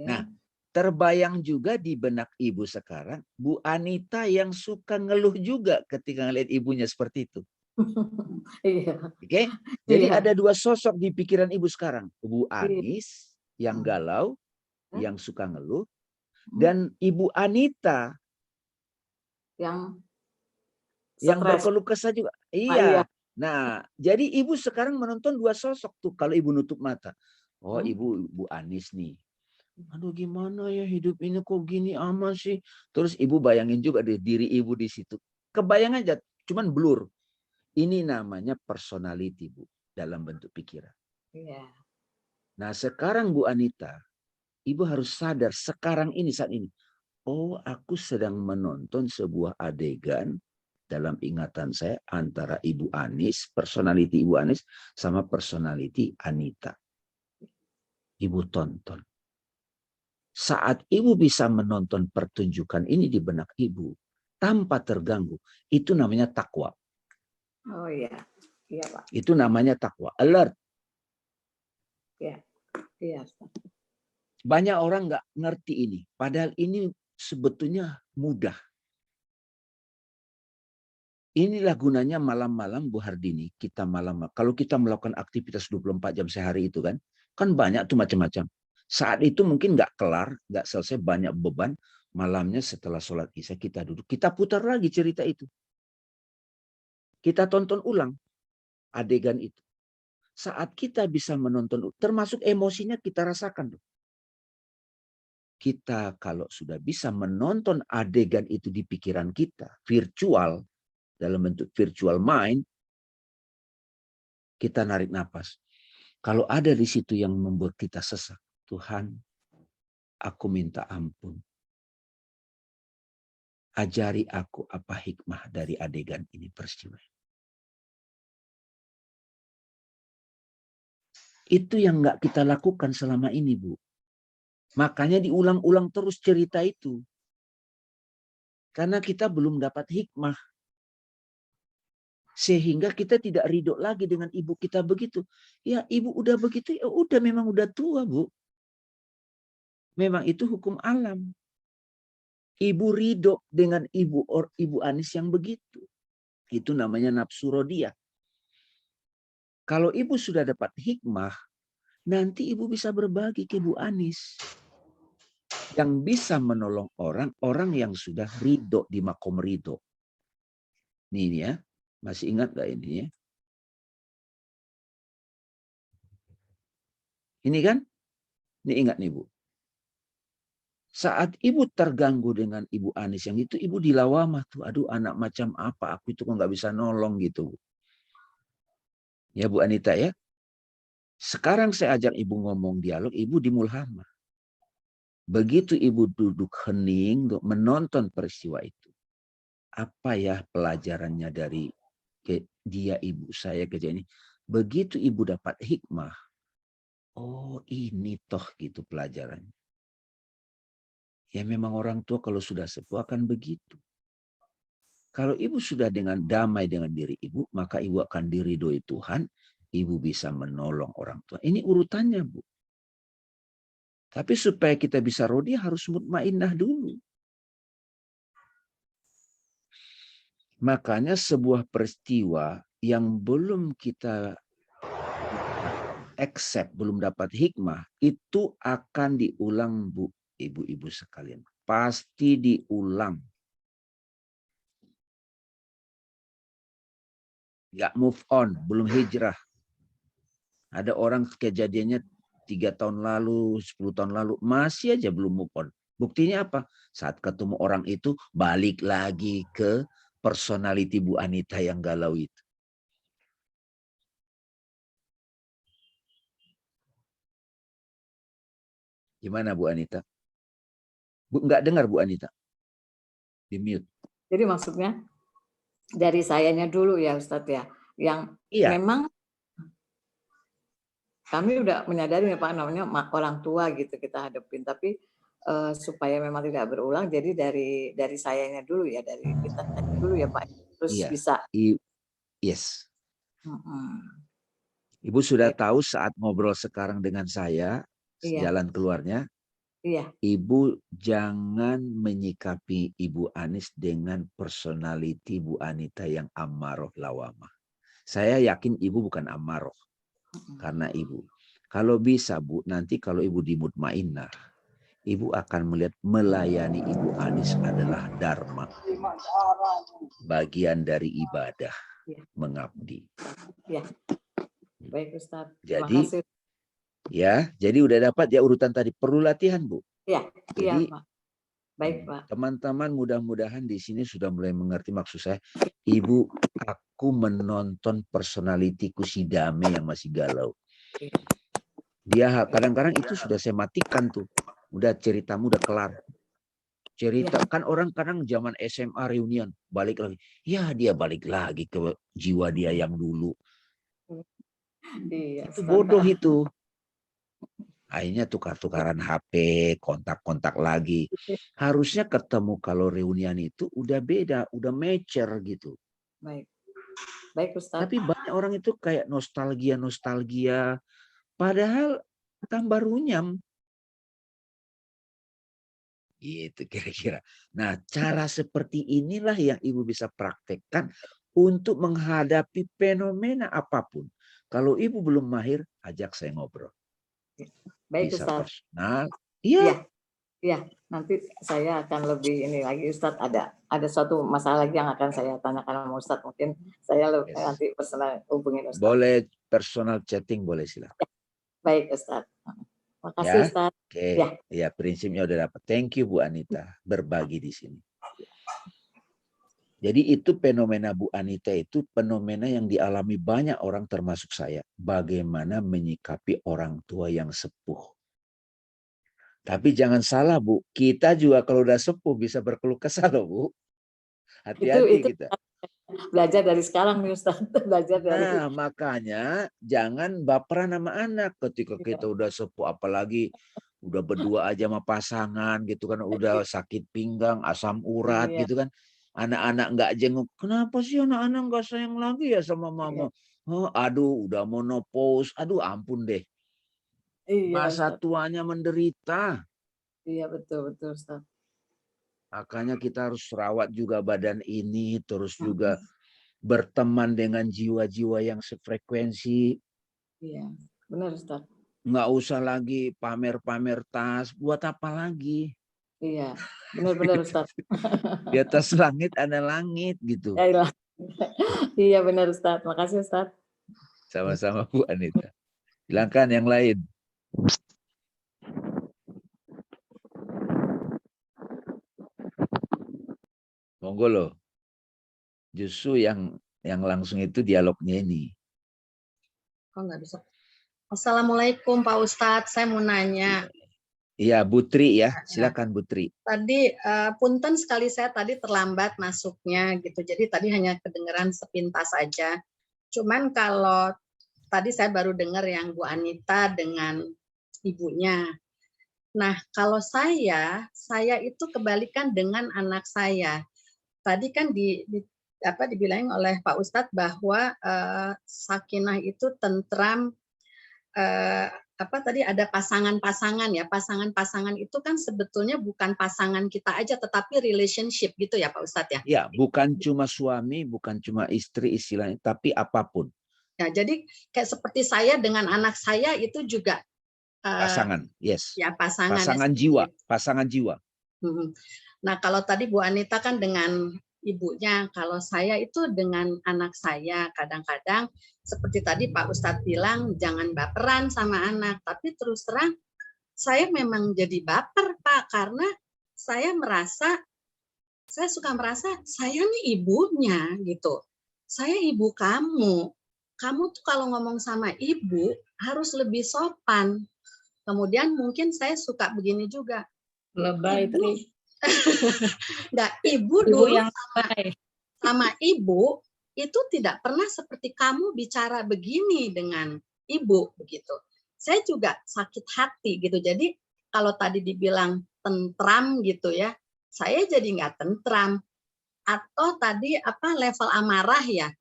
Nah, terbayang juga di benak Ibu sekarang, Bu Anita yang suka ngeluh juga ketika ngelihat ibunya seperti itu. Iya. Oke. Jadi ada dua sosok di pikiran Ibu sekarang. Bu Anis yang galau, yang suka ngeluh, dan Ibu Anita yang berkeluh kesah juga. Iya. Nah, jadi Ibu sekarang menonton dua sosok tuh kalau Ibu nutup mata. Oh, Bu Anis nih. Aduh, gimana ya hidup ini kok gini amat sih. Terus Ibu bayangin juga diri Ibu di situ. Kebayang aja, cuman blur. Ini namanya personality, Bu, dalam bentuk pikiran. Iya. Nah, sekarang Bu Anita, Ibu harus sadar sekarang ini, saat ini. Oh, aku sedang menonton sebuah adegan dalam ingatan saya antara Ibu Anis, personality Ibu Anis, sama personality Anita. Ibu tonton. Saat Ibu bisa menonton pertunjukan ini di benak Ibu, tanpa terganggu, itu namanya takwa. Oh iya. Iya, Pak. Itu namanya takwa. Alert. Iya. Iya. Banyak orang nggak ngerti ini. Padahal ini sebetulnya mudah. Inilah gunanya malam-malam Bu Hardini, kita malam. Kalau kita melakukan aktivitas 24 jam sehari itu kan banyak tuh macam-macam. Saat itu mungkin nggak kelar, nggak selesai, banyak beban. Malamnya setelah sholat isya kita duduk, kita putar lagi cerita itu. Kita tonton ulang adegan itu. Saat kita bisa menonton, termasuk emosinya kita rasakan. Kita kalau sudah bisa menonton adegan itu di pikiran kita, virtual, dalam bentuk virtual mind, kita narik napas. Kalau ada di situ yang membuat kita sesak, Tuhan, aku minta ampun. Ajari aku apa hikmah dari adegan ini, peristiwa. Itu yang nggak kita lakukan selama ini, Bu. Makanya diulang-ulang terus cerita itu. Karena kita belum dapat hikmah. Sehingga kita tidak ridho lagi dengan ibu kita begitu. Ya ibu udah begitu, ya udah memang udah tua, Bu. Memang itu hukum alam. Ibu ridho dengan ibu Anis yang begitu. Itu namanya nafsu rodiah. Kalau ibu sudah dapat hikmah, nanti ibu bisa berbagi ke ibu Anis. Yang bisa menolong orang yang sudah ridho di makom ridho. Ini ya, masih ingat gak ini ya? Ini kan? Ini ingat nih Bu. Saat ibu terganggu dengan ibu Anis yang itu, ibu dilawamah tuh. Aduh anak macam apa, aku itu kok nggak bisa nolong gitu. Ya Bu Anita ya. Sekarang saya ajak ibu ngomong dialog, ibu di mulhamah. Begitu ibu duduk hening untuk menonton peristiwa itu. Apa ya pelajarannya dari dia ibu saya kejadian ini. Begitu ibu dapat hikmah. Oh ini toh gitu pelajarannya. Ya memang orang tua kalau sudah sepuh akan begitu. Kalau ibu sudah dengan damai dengan diri ibu, maka ibu akan diridhoi Tuhan. Ibu bisa menolong orang tua. Ini urutannya Bu. Tapi supaya kita bisa rodi harus mutmainnah dulu. Makanya sebuah peristiwa yang belum kita accept, belum dapat hikmah, itu akan diulang Bu, ibu-ibu sekalian. Pasti diulang. Nggak move on, belum hijrah. Ada orang kejadiannya 3 tahun lalu, 10 tahun lalu, masih aja belum move on. Buktinya apa? Saat ketemu orang itu, balik lagi ke personality Bu Anita yang galau itu. Gimana Bu Anita? Bu, nggak dengar Bu Anita? Di mute. Jadi maksudnya dari sayanya dulu ya Ustadz ya, yang memang kami udah menyadari ya Pak, namanya orang tua gitu kita hadapin, tapi supaya memang tidak berulang, jadi dari sayanya dulu ya, dari kita dulu ya Pak, terus bisa. Yes. Ibu sudah tahu saat ngobrol sekarang dengan saya, jalan keluarnya. Iya. Ibu jangan menyikapi Ibu Anis dengan personality Bu Anita yang amaroh lawamah. Saya yakin Ibu bukan amaroh. Karena Ibu. Kalau bisa Bu, nanti kalau Ibu di mutmainnah, Ibu akan melihat melayani Ibu Anis adalah dharma. Bagian dari ibadah. Mengabdi. Ya. Baik Ustadz. Jadi, ya, jadi udah dapat ya urutan tadi. Perlu latihan Bu. Iya, jadi, Pak. Baik Pak. Teman-teman mudah-mudahan di sini sudah mulai mengerti maksud saya. Ibu, aku menonton personalitiku si Dame yang masih galau. Dia kadang-kadang itu sudah saya matikan tuh. Udah ceritamu udah kelar. Cerita kan orang kadang zaman SMA reunian balik lagi. Ya dia balik lagi ke jiwa dia yang dulu. Itu bodoh itu. Akhirnya tukar-tukaran HP, kontak-kontak lagi. Harusnya ketemu kalau reunian itu udah beda, udah mature gitu. Baik. Baik Ustaz. Tapi banyak orang itu kayak nostalgia. Padahal tambah runyam. Gitu kira-kira. Nah, cara seperti inilah yang Ibu bisa praktekkan untuk menghadapi fenomena apapun. Kalau ibu belum mahir, ajak saya ngobrol. Baik Bisa Ustadz. personal. Iya, Iya. nanti saya akan lebih ini lagi Ustadz, ada suatu masalah lagi yang akan saya tanyakan sama Ustadz, mungkin saya Yes. nanti personal hubungin Ustadz. Boleh personal chatting, boleh silakan. Baik Ustadz. Makasih Ya. Ustadz. Oke. Ya, prinsipnya udah dapat. Thank you Bu Anita berbagi di sini. Jadi itu fenomena Bu Anita, itu fenomena yang dialami banyak orang termasuk saya. Bagaimana menyikapi orang tua yang sepuh. Tapi jangan salah Bu, kita juga kalau udah sepuh bisa berkeluh kesah loh Bu. Hati-hati Itu kita. belajar dari sekarang nih Ustadz. Belajar dari. Nah, makanya jangan baperan sama anak ketika kita udah sepuh, apalagi udah berdua aja sama pasangan gitu kan, udah sakit pinggang, asam urat gitu kan. Anak-anak nggak jenguk, kenapa sih anak-anak nggak sayang lagi ya sama mama? Oh, aduh, udah menopause, aduh ampun deh. Masa tuanya menderita. Iya betul Ustaz. Makanya kita harus rawat juga badan ini, terus juga berteman dengan jiwa-jiwa yang sefrekuensi. Iya, benar Ustaz. Nggak usah lagi pamer-pamer tas, buat apa lagi? Iya, benar Ustaz. Di atas langit ada langit gitu. Iya benar Ustaz, makasih Ustaz. Sama-sama Bu Anita. Silakan yang lain. Monggo loh. Justru yang langsung itu dialognya ini. Oh nggak bisa. Assalamualaikum Pak Ustadz, saya mau nanya. Iya, Butri ya, silakan Butri. Tadi punten sekali saya tadi terlambat masuknya gitu, jadi tadi hanya kedengeran sepintas saja. Cuman kalau tadi saya baru dengar yang Bu Anita dengan ibunya. Nah kalau saya itu kebalikan dengan anak saya. Tadi kan dibilangin oleh Pak Ustadz bahwa sakinah itu tentram. Tadi ada pasangan-pasangan ya, pasangan-pasangan itu kan sebetulnya bukan pasangan kita aja tetapi relationship gitu ya Pak Ustadz ya. Ya, bukan cuma suami, bukan cuma istri istilahnya, tapi apapun. Ya, jadi kayak seperti saya dengan anak saya itu juga pasangan, yes. Ya, pasangan jiwa, pasangan jiwa. Nah, kalau tadi Bu Anita kan dengan ibunya, kalau saya itu dengan anak saya kadang-kadang seperti tadi Pak Ustadz bilang jangan baperan sama anak, tapi terus terang saya memang jadi baper Pak karena saya suka merasa saya nih ibunya gitu. Saya ibu kamu. Kamu tuh kalau ngomong sama ibu harus lebih sopan. Kemudian mungkin saya suka begini juga. Lebay itu. Nggak, ibu dulu yang sama ibu itu tidak pernah seperti kamu bicara begini dengan ibu begitu. Saya juga sakit hati gitu. Jadi kalau tadi dibilang tentram gitu ya, saya jadi nggak tentram. Atau tadi level amarah ya,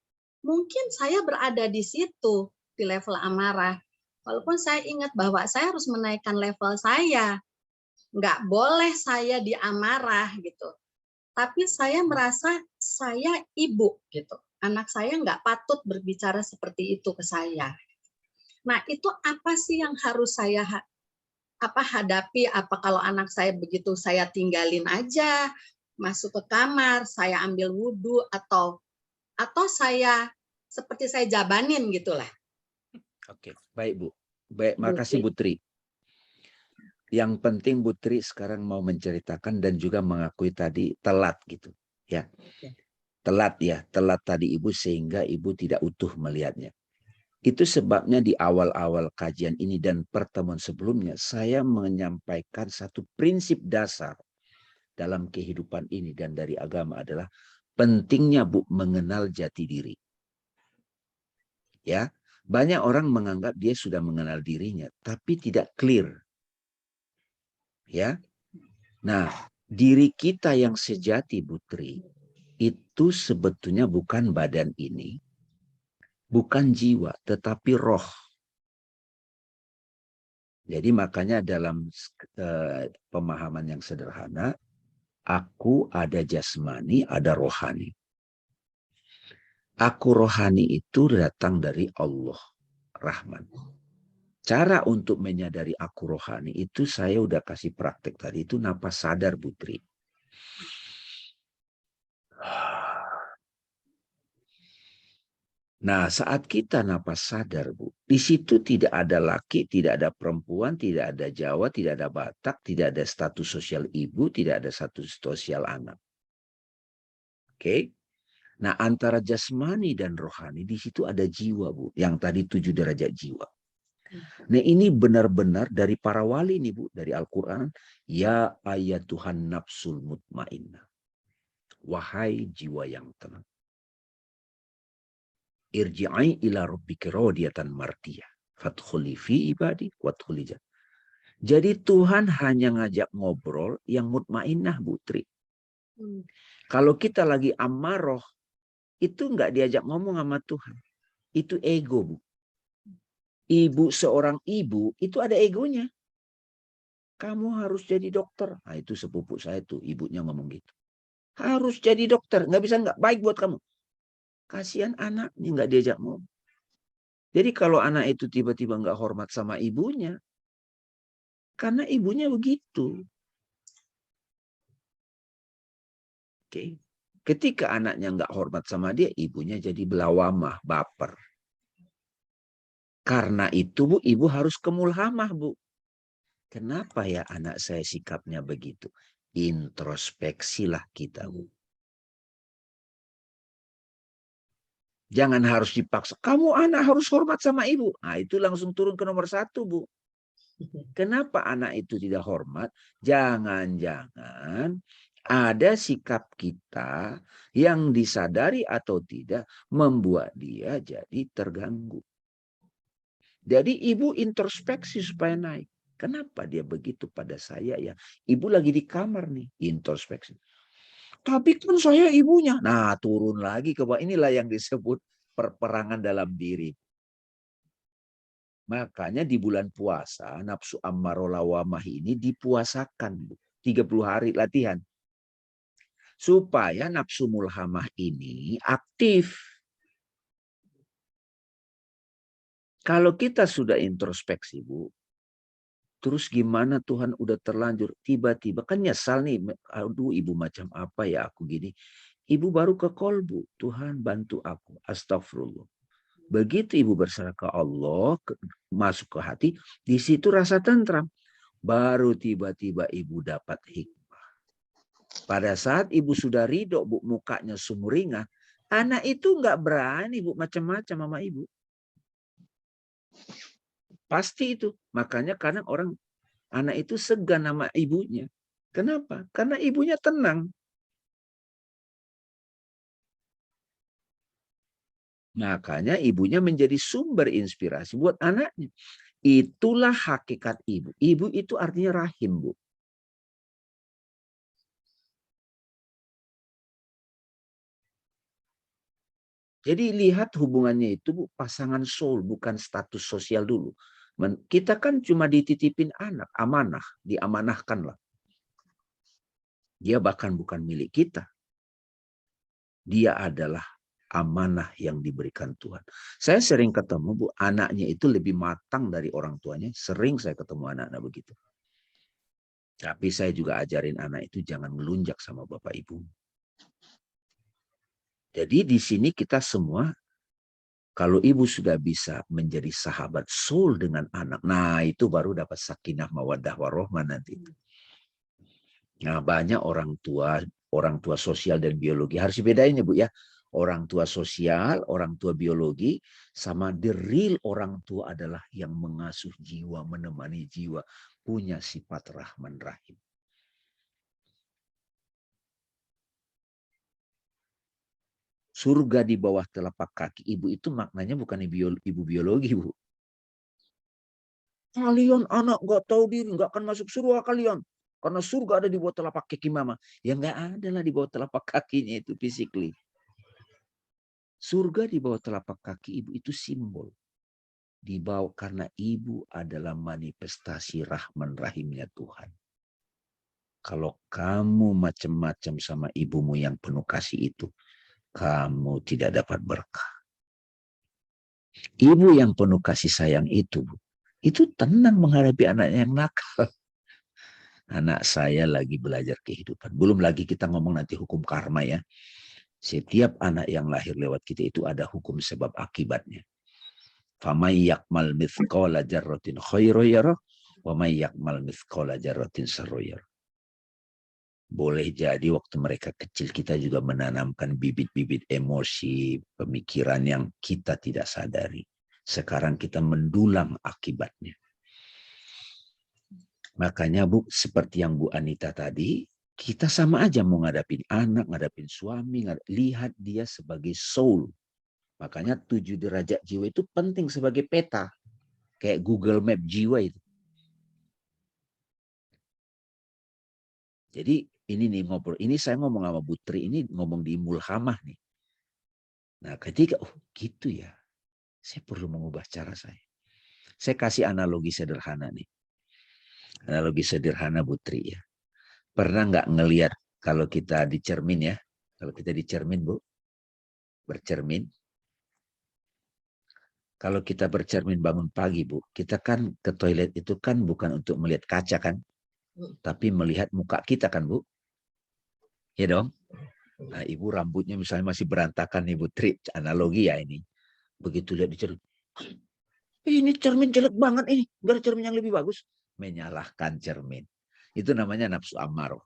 mungkin saya berada di situ di level amarah. Walaupun saya ingat bahwa saya harus menaikkan level saya. Nggak boleh saya diamarah gitu. Tapi saya merasa saya ibu gitu. Anak saya nggak patut berbicara seperti itu ke saya. Nah itu apa sih yang harus saya hadapi? Apa kalau anak saya begitu saya tinggalin aja, masuk ke kamar, saya ambil wudhu atau saya seperti saya jabanin gitulah. Oke, baik Bu. Baik, makasih Putri. Yang penting Putri sekarang mau menceritakan dan juga mengakui tadi telat gitu ya. Telat tadi Ibu sehingga Ibu tidak utuh melihatnya. Itu sebabnya di awal-awal kajian ini dan pertemuan sebelumnya saya menyampaikan satu prinsip dasar dalam kehidupan ini dan dari agama adalah pentingnya Bu mengenal jati diri. Ya, banyak orang menganggap dia sudah mengenal dirinya tapi tidak clear. Ya. Nah, diri kita yang sejati Putri itu sebetulnya bukan badan ini, bukan jiwa, tetapi roh. Jadi makanya dalam pemahaman yang sederhana, aku ada jasmani, ada rohani. Aku rohani itu datang dari Allah Rahman. Cara untuk menyadari aku rohani itu saya udah kasih praktek tadi, itu napas sadar, Putri. Nah, saat kita napas sadar, Bu, di situ tidak ada laki, tidak ada perempuan, tidak ada Jawa, tidak ada Batak, tidak ada status sosial ibu, tidak ada status sosial anak. Oke? Nah, antara jasmani dan rohani di situ ada jiwa, Bu, yang tadi 7 derajat jiwa. Nah, ini benar-benar dari para wali nih, Bu, dari Al-Qur'an, ya ayat Tuhan nafsul mutmainnah. Wahai jiwa yang tenang. Irji'i ila rabbika radiyatan mardiyah. Fadkhuli fi ibadi wadkhuli jannah. Jadi Tuhan hanya ngajak ngobrol yang mutmainnah, Bu Tri. Kalau kita lagi amarah, itu nggak diajak ngomong sama Tuhan. Itu ego, Bu. Seorang ibu itu ada egonya. Kamu harus jadi dokter. Nah, itu sepupu saya tuh, ibunya ngomong gitu. Harus jadi dokter, nggak bisa nggak baik buat kamu. Kasihan anaknya nggak diajak ngomong. Jadi kalau anak itu tiba-tiba nggak hormat sama ibunya, karena ibunya begitu. Oke. Ketika anaknya nggak hormat sama dia, ibunya jadi belawamah, baper. Karena itu, Bu, ibu harus kemulhamah, Bu. Kenapa ya anak saya sikapnya begitu? Introspeksilah kita, Bu. Jangan harus dipaksa. Kamu anak harus hormat sama ibu. Nah, itu langsung turun ke nomor 1, Bu. Kenapa anak itu tidak hormat? Jangan-jangan ada sikap kita yang disadari atau tidak membuat dia jadi terganggu. Jadi ibu introspeksi supaya naik. Kenapa dia begitu pada saya ya? Ibu lagi di kamar nih, introspeksi. Tapi kan saya ibunya. Nah, turun lagi ke bawah. Inilah yang disebut perperangan dalam diri. Makanya di bulan puasa, nafsu ammarah lawamah ini dipuasakan, Bu. 30 hari latihan. Supaya nafsu mulhamah ini aktif. Kalau kita sudah introspeksi, Bu, terus gimana Tuhan udah terlanjur, tiba-tiba kan nyesal nih, aduh ibu macam apa ya aku gini. Ibu baru ke kolbu, Tuhan bantu aku, astagfirullah. Begitu ibu berserah ke Allah, masuk ke hati, di situ rasa tentram. Baru tiba-tiba ibu dapat hikmah. Pada saat ibu sudah ridho, Bu, mukanya sumringah, anak itu nggak berani, Bu, macam-macam sama ibu. Pasti itu. Makanya kadang orang, anak itu segan sama ibunya. Kenapa? Karena ibunya tenang. Makanya ibunya menjadi sumber inspirasi buat anaknya. Itulah hakikat ibu. Ibu itu artinya rahim, Bu. Jadi lihat hubungannya itu, Bu, pasangan soul, bukan status sosial dulu. Kita kan cuma dititipin anak, amanah, diamanahkan lah. Dia bahkan bukan milik kita. Dia adalah amanah yang diberikan Tuhan. Saya sering ketemu, Bu, anaknya itu lebih matang dari orang tuanya. Sering saya ketemu anak-anak begitu. Tapi saya juga ajarin anak itu jangan melunjak sama bapak ibu. Jadi di sini kita semua, kalau ibu sudah bisa menjadi sahabat soul dengan anak, nah itu baru dapat sakinah mawaddah warohmah nanti. Nah, banyak orang tua sosial dan biologi harus dibedain ya, Bu, ya. Orang tua sosial, orang tua biologi, sama the real orang tua adalah yang mengasuh jiwa, menemani jiwa, punya sifat rahman rahim. Surga di bawah telapak kaki ibu itu maknanya bukan ibu biologi, Bu. Kalian anak nggak tahu diri, nggak akan masuk surga kalian. Karena surga ada di bawah telapak kaki mama. Ya nggak ada lah di bawah telapak kakinya itu physically. Surga di bawah telapak kaki ibu itu simbol. Di bawah karena ibu adalah manifestasi rahman rahimnya Tuhan. Kalau kamu macam-macam sama ibumu yang penuh kasih itu, kamu tidak dapat berkah. Ibu yang penuh kasih sayang itu, Bu, itu tenang menghadapi anaknya yang nakal. Anak saya lagi belajar kehidupan. Belum lagi kita ngomong nanti hukum karma ya. Setiap anak yang lahir lewat kita itu ada hukum sebab akibatnya. Famay yakmal mithqala jarratin khairan yarah wa may yakmal mithqala jarratin syarran yarah. Boleh jadi waktu mereka kecil kita juga menanamkan bibit-bibit emosi, pemikiran yang kita tidak sadari. Sekarang kita mendulang akibatnya. Makanya Bu, seperti yang Bu Anita tadi, kita sama aja mau ngadapin anak, ngadapin suami, lihat dia sebagai soul. Makanya 7 derajat jiwa itu penting sebagai peta. Kayak Google Map jiwa itu. Jadi ini nih ngobrol, ini saya ngomong sama Bu Tri, ini ngomong di Mulhamah nih. Nah ketika, oh gitu ya, saya perlu mengubah cara saya. Saya kasih analogi sederhana nih. Analogi sederhana Bu Tri ya. Pernah nggak ngelihat kalau kita di cermin ya, kalau kita di cermin Bu, bercermin. Kalau kita bercermin bangun pagi Bu, kita kan ke toilet itu kan bukan untuk melihat kaca kan, tapi melihat muka kita kan Bu. Ya dong. Nah, Ibu rambutnya misalnya masih berantakan nih Bu Tri, analogi ya ini. Begitu lihat di cermin, ini cermin jelek banget ini, nggak ada cermin yang lebih bagus. Menyalahkan cermin. Itu namanya nafsu amarah.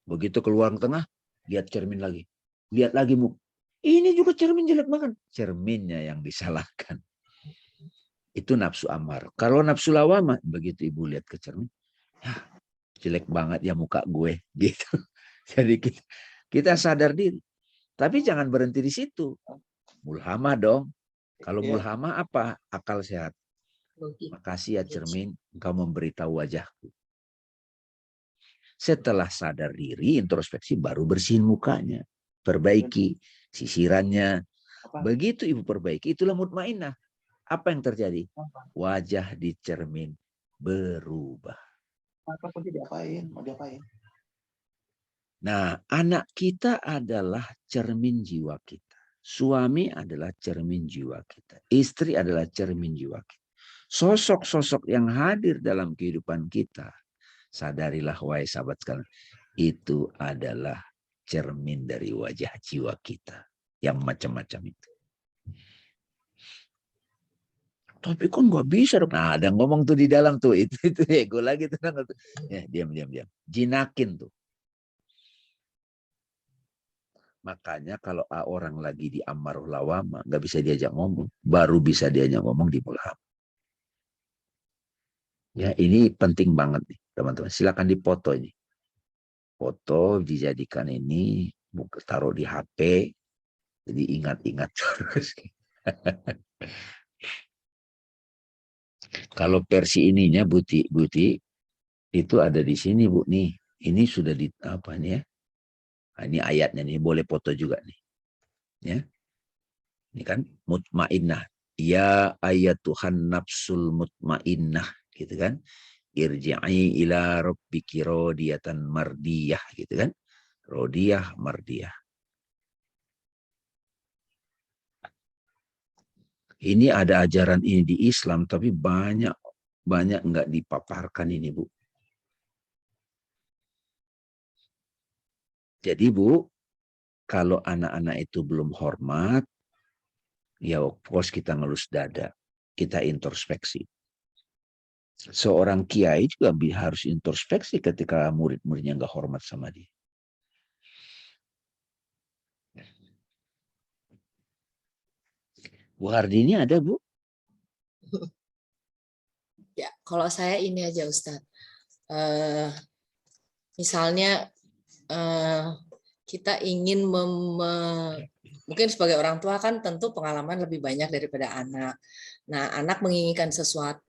Begitu keluar ke tengah, lihat cermin lagi. Lihat lagi Bu, ini juga cermin jelek banget. Cerminnya yang disalahkan. Itu nafsu amarah. Kalau nafsu lawamah, begitu Ibu lihat ke cermin, ya, jelek banget ya muka gue, gitu. Jadi kita sadar diri. Tapi jangan berhenti di situ. Mulhamah dong. Kalau mulhamah apa? Akal sehat. Makasih ya cermin, engkau memberitahu wajahku. Setelah sadar diri, introspeksi, baru bersihin mukanya. Perbaiki sisirannya. Begitu Ibu perbaiki, itulah mutmainnah. Apa yang terjadi? Wajah di cermin berubah. Nah, anak kita adalah cermin jiwa kita. Suami adalah cermin jiwa kita. Istri adalah cermin jiwa kita. Sosok-sosok yang hadir dalam kehidupan kita, sadarilah wahai sahabat sekalian, itu adalah cermin dari wajah jiwa kita yang macam-macam itu. Tapi kok nggak bisa dong? Nah, ada ngomong tuh di dalam tuh, itu ego lagi tuh. Ya, diam. Jinakin tuh. Makanya kalau orang lagi di amarah lawama, nggak bisa diajak ngomong. Baru bisa diajak ngomong di mulham. Ya, ini penting banget nih, teman-teman. Silakan dipoto ini. Foto dijadikan ini, taruh di HP, jadi ingat-ingat terus. Kalau versi ininya, Buti, itu ada di sini, Bu. Nih, ini sudah di apa nih ya? Nah, ini ayatnya nih, boleh foto juga nih. Ya. Ini kan mutmainnah. Ya ayatuhan nafsul mutmainnah, gitu kan? Irji'i ila rabbiki radiyatan mardiyah, gitu kan? Radiyah mardiyah. Ini ada ajaran ini di Islam, tapi banyak nggak dipaparkan ini, Bu. Jadi Bu, kalau anak-anak itu belum hormat, ya of course kita ngelus dada, kita introspeksi. Seorang kiai juga harus introspeksi ketika murid-muridnya nggak hormat sama dia. Bu Hardini ada, Bu? Ya, kalau saya ini aja Ustadz. Misalnya kita ingin mungkin sebagai orang tua kan tentu pengalaman lebih banyak daripada anak. Nah, anak menginginkan sesuatu,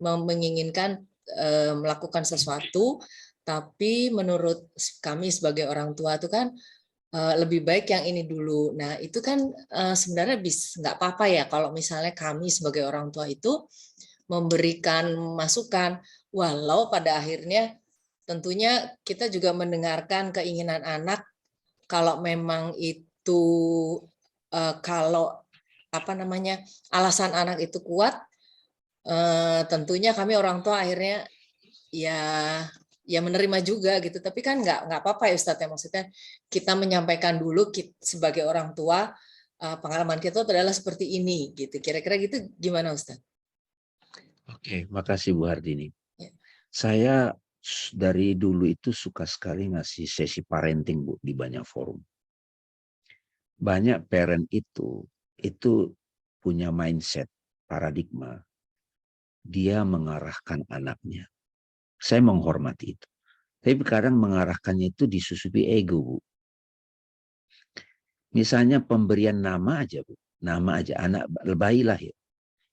melakukan sesuatu, tapi menurut kami sebagai orang tua itu kan lebih baik yang ini dulu. Nah, itu kan sebenarnya nggak apa-apa ya kalau misalnya kami sebagai orang tua itu memberikan masukan, walau pada akhirnya tentunya kita juga mendengarkan keinginan anak. Kalau memang itu begitu kalau alasan anak itu kuat, tentunya kami orang tua akhirnya ya menerima juga gitu. Tapi kan nggak apa-apa ya Ustadz, ya maksudnya kita menyampaikan dulu sebagai orang tua pengalaman kita adalah seperti ini gitu. Kira-kira gitu gimana Ustadz? Oke, makasih Bu Hardini. Ya. Saya dari dulu itu suka sekali ngasih sesi parenting Bu di banyak forum. Banyak parent itu punya mindset, paradigma. Dia mengarahkan anaknya. Saya menghormati itu. Tapi kadang mengarahkannya itu disusupi ego, Bu. Misalnya pemberian nama aja, Bu. Nama aja, anak bayi lahir.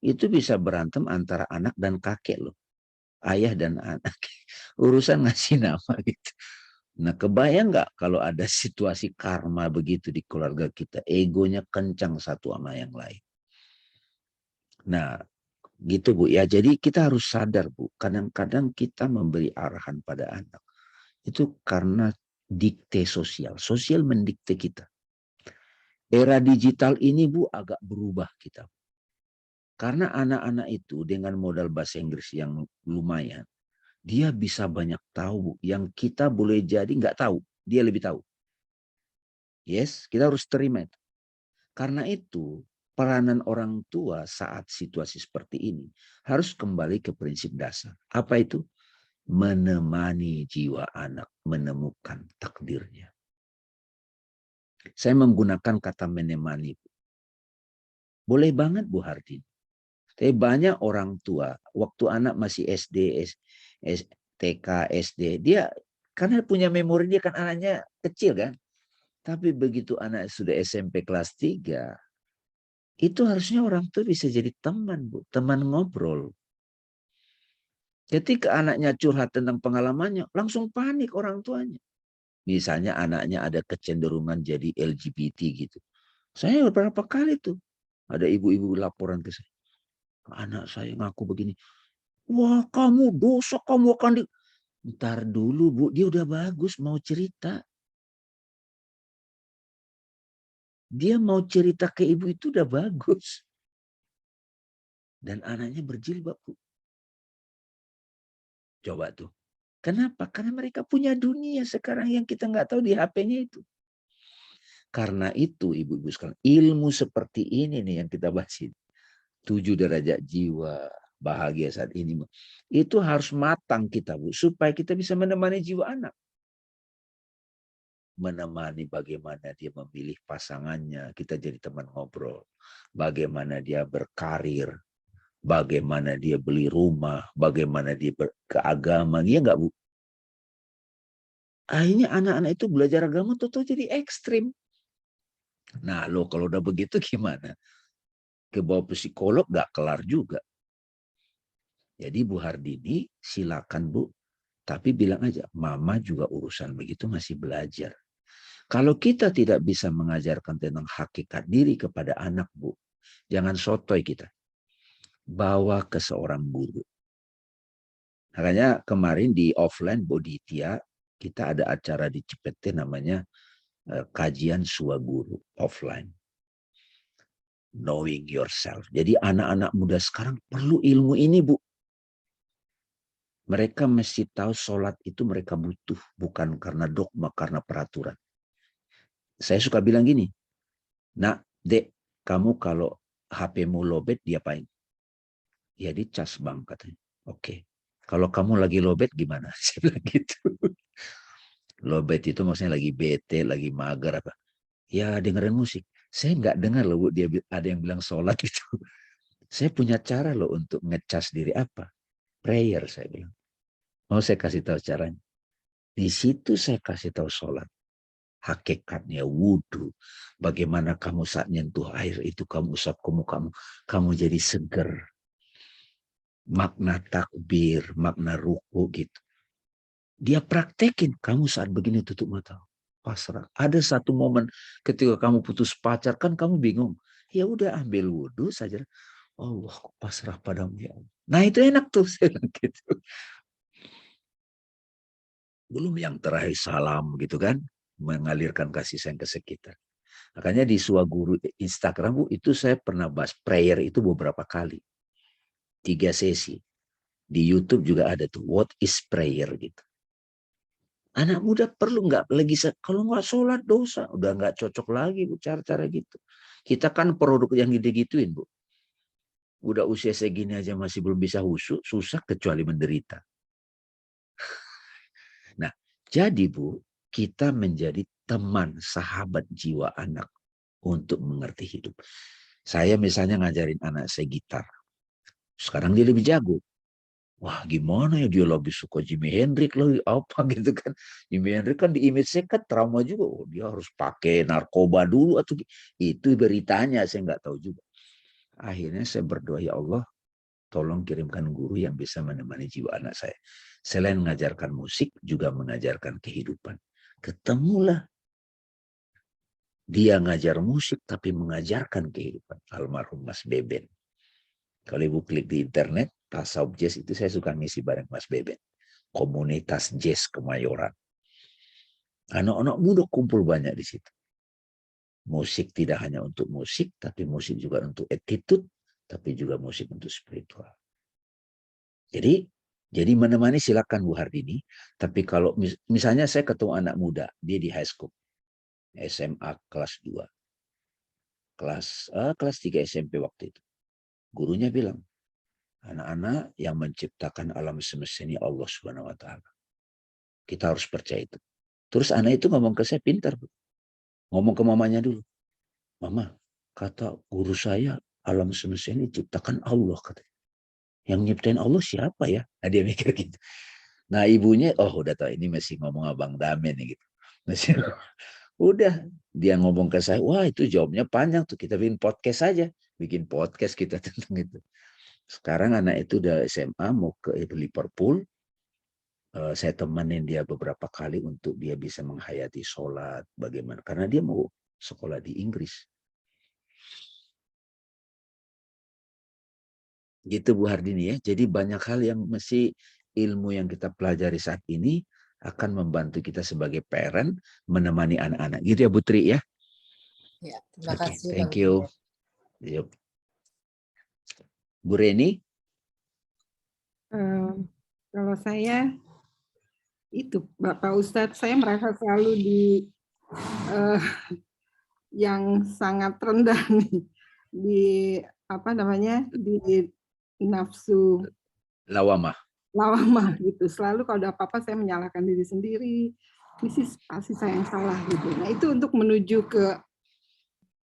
Itu bisa berantem antara anak dan kakek loh. Ayah dan anak. Urusan ngasih nama gitu. Nah, kebayang nggak kalau ada situasi karma begitu di keluarga kita, egonya kencang satu sama yang lain. Nah, gitu Bu ya. Jadi kita harus sadar Bu, kadang-kadang kita memberi arahan pada anak itu karena dikte sosial. Sosial mendikte kita. Era digital ini Bu agak berubah kita. Karena anak-anak itu dengan modal bahasa Inggris yang lumayan, dia bisa banyak tahu yang kita boleh jadi nggak tahu. Dia lebih tahu. Yes, kita harus terima itu. Karena itu, peranan orang tua saat situasi seperti ini harus kembali ke prinsip dasar. Apa itu? Menemani jiwa anak menemukan takdirnya. Saya menggunakan kata menemani. Boleh banget Bu Hardin. Tapi banyak orang tua, waktu anak masih SD, TK, SD, dia karena punya memori dia kan anaknya kecil kan. Tapi begitu anak sudah SMP kelas 3, itu harusnya orang tua bisa jadi teman, Bu. Teman ngobrol. Ketika anaknya curhat tentang pengalamannya, langsung panik orang tuanya. Misalnya anaknya ada kecenderungan jadi LGBT gitu. Saya beberapa kali tuh, ada ibu-ibu laporan ke saya. Anak saya ngaku begini. Wah, kamu dosa, kamu akan di... Ntar dulu, Bu, dia udah bagus mau cerita. Dia mau cerita ke ibu itu udah bagus. Dan anaknya berjilbab, Bu. Coba tuh. Kenapa? Karena mereka punya dunia sekarang yang kita nggak tahu di HP-nya itu. Karena itu, ibu-ibu sekalian, ilmu seperti ini nih yang kita bahas ini. 7 derajat jiwa, bahagia saat ini. Itu harus matang kita, Bu, supaya kita bisa menemani jiwa anak. Menemani bagaimana dia memilih pasangannya, kita jadi teman ngobrol. Bagaimana dia berkarir, bagaimana dia beli rumah, bagaimana dia berkeagama, iya nggak Bu? Akhirnya anak-anak itu belajar agama tuh jadi ekstrim. Nah lo kalau udah begitu gimana? Ke bawah psikolog nggak kelar juga. Jadi Bu Hardini silakan Bu, tapi bilang aja, mama juga urusan begitu masih belajar. Kalau kita tidak bisa mengajarkan tentang hakikat diri kepada anak Bu, jangan sotoy kita. Bawa ke seorang guru. Makanya kemarin di offline Bodhitia, kita ada acara di Cipete namanya kajian swaguru offline. Knowing yourself. Jadi anak-anak muda sekarang perlu ilmu ini Bu. Mereka mesti tahu sholat itu mereka butuh. Bukan karena dogma, karena peraturan. Saya suka bilang gini. Nak, Dek, kamu kalau HP-mu lowbat diapain? Ya dicas Bang katanya. Oke. Kalau kamu lagi lowbat gimana? Saya bilang gitu. Lowbat itu maksudnya lagi bete, lagi mager apa. Ya dengerin musik. Saya nggak dengar loh Bu, dia ada yang bilang sholat itu. Saya punya cara loh untuk ngecas diri apa? Prayer saya bilang. Mau saya kasih tahu caranya. Di situ saya kasih tahu sholat. Hakikatnya wudhu. Bagaimana kamu saat nyentuh air itu kamu usap ke mukamu. Kamu jadi seger. Makna takbir, makna ruku gitu. Dia praktekin. Kamu saat begini tutup mata. Pasrah. Ada satu momen ketika kamu putus pacar kan kamu bingung. Ya udah ambil wudhu saja. Allah pasrah padamu ya Allah. Nah itu enak tuh saya bilang gitu. Belum yang terakhir salam gitu kan. Mengalirkan kasih sayang ke sekitar. Makanya di Suaguru Instagram Bu, itu saya pernah bahas prayer itu beberapa kali. 3 sesi. Di YouTube juga ada tuh, what is prayer gitu. Anak muda perlu nggak lagi, kalau nggak sholat dosa, udah nggak cocok lagi Bu cara-cara gitu. Kita kan produk yang gitu-gituin Bu. Udah usia segini aja masih belum bisa khusyuk, susah kecuali menderita. Nah, jadi Bu, kita menjadi teman, sahabat jiwa anak untuk mengerti hidup. Saya misalnya ngajarin anak saya gitar. Sekarang dia lebih jago. Wah, gimana ya dia lebih suka Jimi Hendrix lagi apa gitu kan. Jimi Hendrix kan di image saya kan trauma juga. Oh, dia harus pakai narkoba dulu atau itu beritanya, saya nggak tahu juga. Akhirnya saya berdoa, ya Allah, tolong kirimkan guru yang bisa menemani jiwa anak saya. Selain mengajarkan musik, juga mengajarkan kehidupan. Ketemulah. Dia ngajar musik, tapi mengajarkan kehidupan. Almarhum Mas Beben. Kalau Ibu klik di internet, Tasawuf Jazz itu saya suka ngisi bareng Mas Beben. Komunitas Jazz Kemayoran. Anak-anak muda kumpul banyak di situ. Musik tidak hanya untuk musik, tapi musik juga untuk attitude, tapi juga musik untuk spiritual. Jadi menemani silakan Bu Hardini, tapi kalau misalnya saya ketemu anak muda, dia di high school, SMA kelas 2, kelas 3 SMP waktu itu. Gurunya bilang, anak-anak yang menciptakan alam semesta ini Allah Subhanahu wa Ta'ala. Kita harus percaya itu. Terus anak itu ngomong ke saya, pintar Bu. Ngomong ke mamanya dulu. Mama, kata guru saya, alam semesta ini diciptakan Allah, katanya. Yang nyiptain Allah siapa ya? Nah, dia mikir gitu. Nah, ibunya, oh udah tahu ini masih ngomong Abang Damen gitu. Masih, udah dia ngomong ke saya, wah itu jawabnya panjang tuh, kita bikin podcast saja. Bikin podcast kita tentang itu. Sekarang anak itu udah SMA, mau ke Liverpool. Saya temenin dia beberapa kali untuk dia bisa menghayati sholat, bagaimana. Karena dia mau sekolah di Inggris. Gitu Bu Hardini ya. Jadi banyak hal yang mesti ilmu yang kita pelajari saat ini akan membantu kita sebagai parent menemani anak-anak. Gitu ya Bu Tri ya. Ya, terima Oke, kasih. thank Bang you. Dede. Yuk. Bu Reni. Kalau saya itu Bapak Ustadz, saya merasa selalu di yang sangat rendah nih, di apa namanya, di nafsu Lawamah. gitu. Selalu kalau ada apa-apa saya menyalahkan diri sendiri. Ini sih pasti saya yang salah gitu. Nah itu untuk menuju ke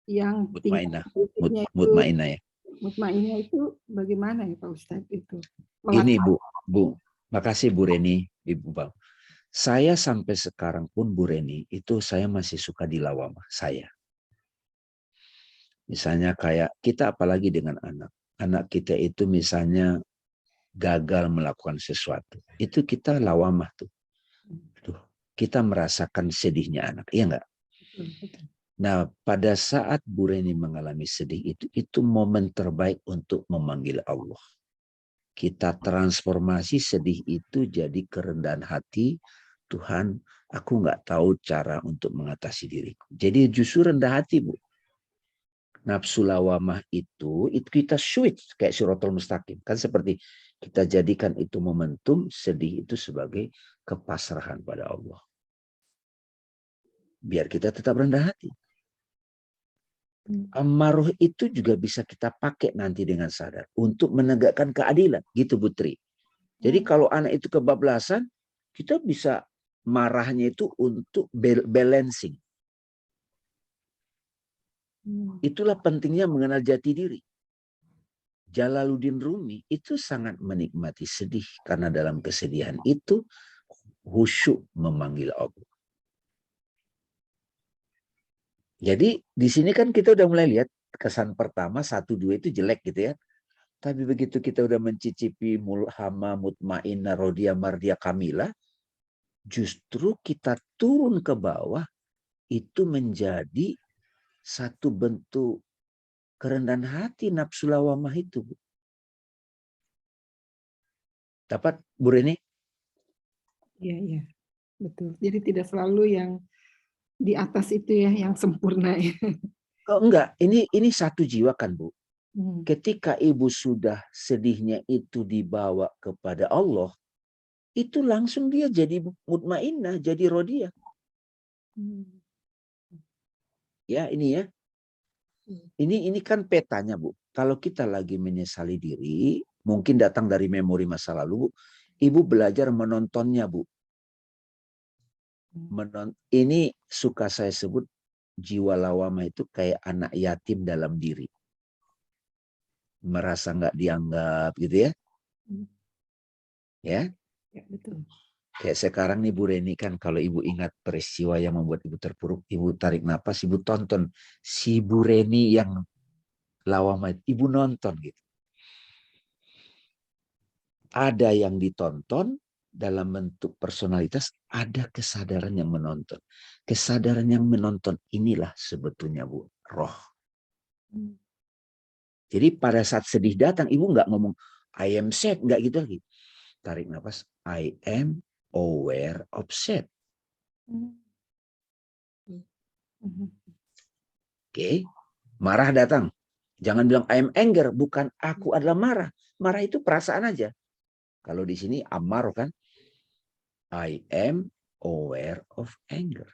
yang tingkat berikutnya itu Mutmainah ya. Mutmainah itu bagaimana ya Pak Ustadz itu? Ini Bu, makasih Bu Reni, Ibu Bang. Saya sampai sekarang pun Bu Reni itu saya masih suka di lawamah saya. Misalnya kayak kita apalagi dengan anak. Anak kita itu misalnya gagal melakukan sesuatu. Itu kita lawamah tuh. Kita merasakan sedihnya anak. Iya enggak? Nah, pada saat Bu Reni mengalami sedih itu momen terbaik untuk memanggil Allah. Kita transformasi sedih itu jadi kerendahan hati. Tuhan, aku nggak tahu cara untuk mengatasi diriku. Jadi justru rendah hati, Bu. Nafsu lawamah itu kita switch kayak Siratal Mustaqim. Kan seperti kita jadikan itu momentum sedih itu sebagai kepasrahan pada Allah. Biar kita tetap rendah hati. Amarah itu juga bisa kita pakai nanti dengan sadar untuk menegakkan keadilan, gitu Putri. Jadi kalau anak itu kebablasan, kita bisa marahnya itu untuk balancing. Itulah pentingnya mengenal jati diri. Jalaluddin Rumi itu sangat menikmati sedih karena dalam kesedihan itu khusyuk memanggil Allah. Jadi di sini kan kita udah mulai lihat kesan pertama 1, 2 itu jelek gitu ya. Tapi begitu kita udah mencicipi mulhama, mutmainah, rodiyah, mardiyah, kamilah, justru kita turun ke bawah itu menjadi satu bentuk kerendahan hati nafsu lawamah itu. Dapat Bu Reni? Iya, betul. Jadi tidak selalu yang di atas itu ya yang sempurna ya. Oh, enggak, ini satu jiwa kan, Bu. Hmm. Ketika ibu sudah sedihnya itu dibawa kepada Allah, itu langsung dia jadi mutmainnah, jadi rodiyah. Hmm. Ya, ini ya. Ini kan petanya, Bu. Kalau kita lagi menyesali diri, mungkin datang dari memori masa lalu, Bu. Ibu belajar menontonnya, Bu. Ini suka saya sebut jiwa lawama itu kayak anak yatim dalam diri. Merasa nggak dianggap gitu ya. Ya. Ya, betul. Kayak sekarang nih Bu Reni kan kalau ibu ingat peristiwa yang membuat ibu terpuruk, ibu tarik napas, ibu tonton si Bu Reni yang lawama, ibu nonton gitu. Ada yang ditonton dalam bentuk personalitas, ada kesadaran yang menonton. Kesadaran yang menonton inilah sebetulnya Bu, roh. Jadi pada saat sedih datang, ibu nggak ngomong I am sad, nggak gitu lagi. Tarik napas, I am aware of sad. Oke, marah datang. Jangan bilang I am anger, bukan aku adalah marah. Marah itu perasaan aja. Kalau di sini amar kan, I am aware of anger.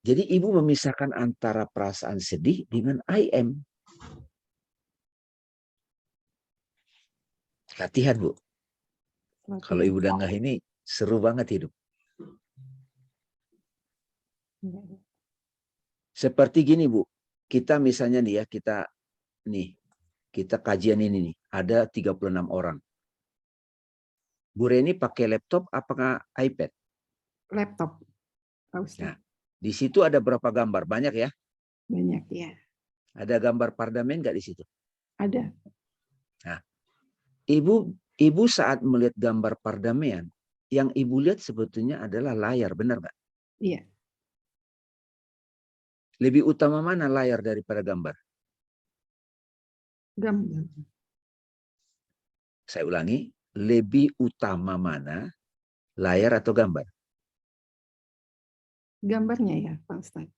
Jadi ibu memisahkan antara perasaan sedih dengan I am. Latihan, Bu. Kalau ibu udah nggak ini, seru banget hidup. Seperti gini, Bu. Kita misalnya nih ya, kita kajian ini nih, ada 36 orang. Bu Reni pakai laptop apakah iPad? Laptop. Nah, di situ ada berapa gambar? Banyak ya? Banyak ya. Ada gambar pardamen nggak di situ? Ada. Nah, ibu saat melihat gambar pardamaian, yang ibu lihat sebetulnya adalah layar, benar nggak? Iya. Lebih utama mana layar daripada gambar? Gambar. Saya ulangi, lebih utama mana layar atau gambar? Gambarnya ya, Pak Ustadz.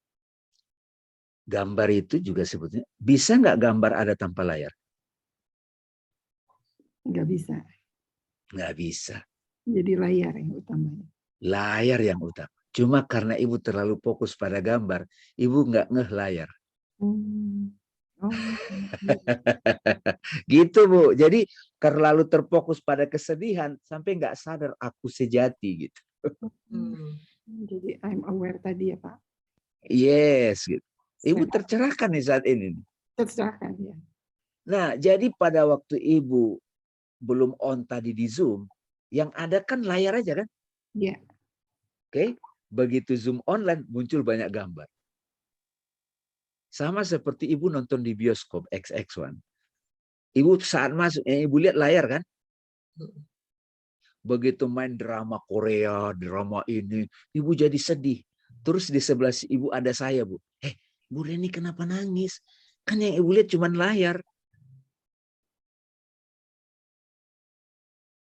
Gambar itu juga sebetulnya, bisa nggak gambar ada tanpa layar? Nggak bisa. Nggak bisa. Jadi layar yang utamanya. Layar yang utama. Cuma karena ibu terlalu fokus pada gambar, ibu nggak ngeh layar. Gitu, Bu. Jadi terlalu terfokus pada kesedihan sampai nggak sadar aku sejati gitu. Jadi I'm aware tadi ya, Pak. Yes, gitu. Ibu tercerahkan nih saat ini. Tercerahkan ya. Nah, jadi pada waktu ibu belum on tadi di Zoom, yang ada kan layar aja kan? Iya. Oke, begitu Zoom online muncul banyak gambar. Sama seperti ibu nonton di bioskop XX1. Ibu saat masuk, ibu lihat layar kan? Begitu main drama Korea, drama ini, ibu jadi sedih. Terus di sebelah ibu ada saya, Bu. Bu Reni kenapa nangis? Kan yang ibu lihat cuma layar.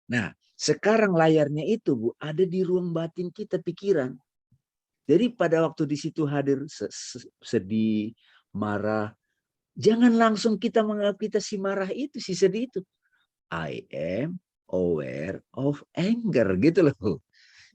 Nah, sekarang layarnya itu, Bu, ada di ruang batin kita, pikiran. Jadi pada waktu di situ hadir sedih, marah, jangan langsung kita menganggap kita si marah itu, si sedih itu. I am aware of anger, gitu loh.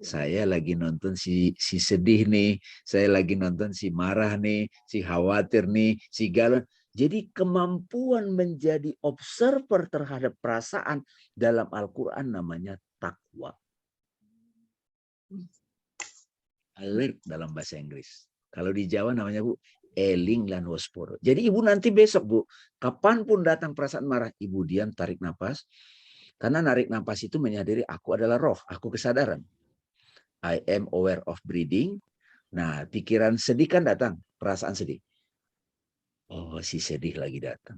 Saya lagi nonton si sedih nih, saya lagi nonton si marah nih, si khawatir nih, si galau. Jadi kemampuan menjadi observer terhadap perasaan dalam Al-Quran namanya takwa. Alert dalam bahasa Inggris. Kalau di Jawa namanya, Bu, eling lan wasporo. Jadi ibu nanti besok, Bu, kapanpun datang perasaan marah, ibu diam, tarik nafas. Karena narik nafas itu menyadari aku adalah roh, aku kesadaran. I am aware of breathing. Nah, pikiran sedih kan datang, perasaan sedih. Oh, si sedih lagi datang.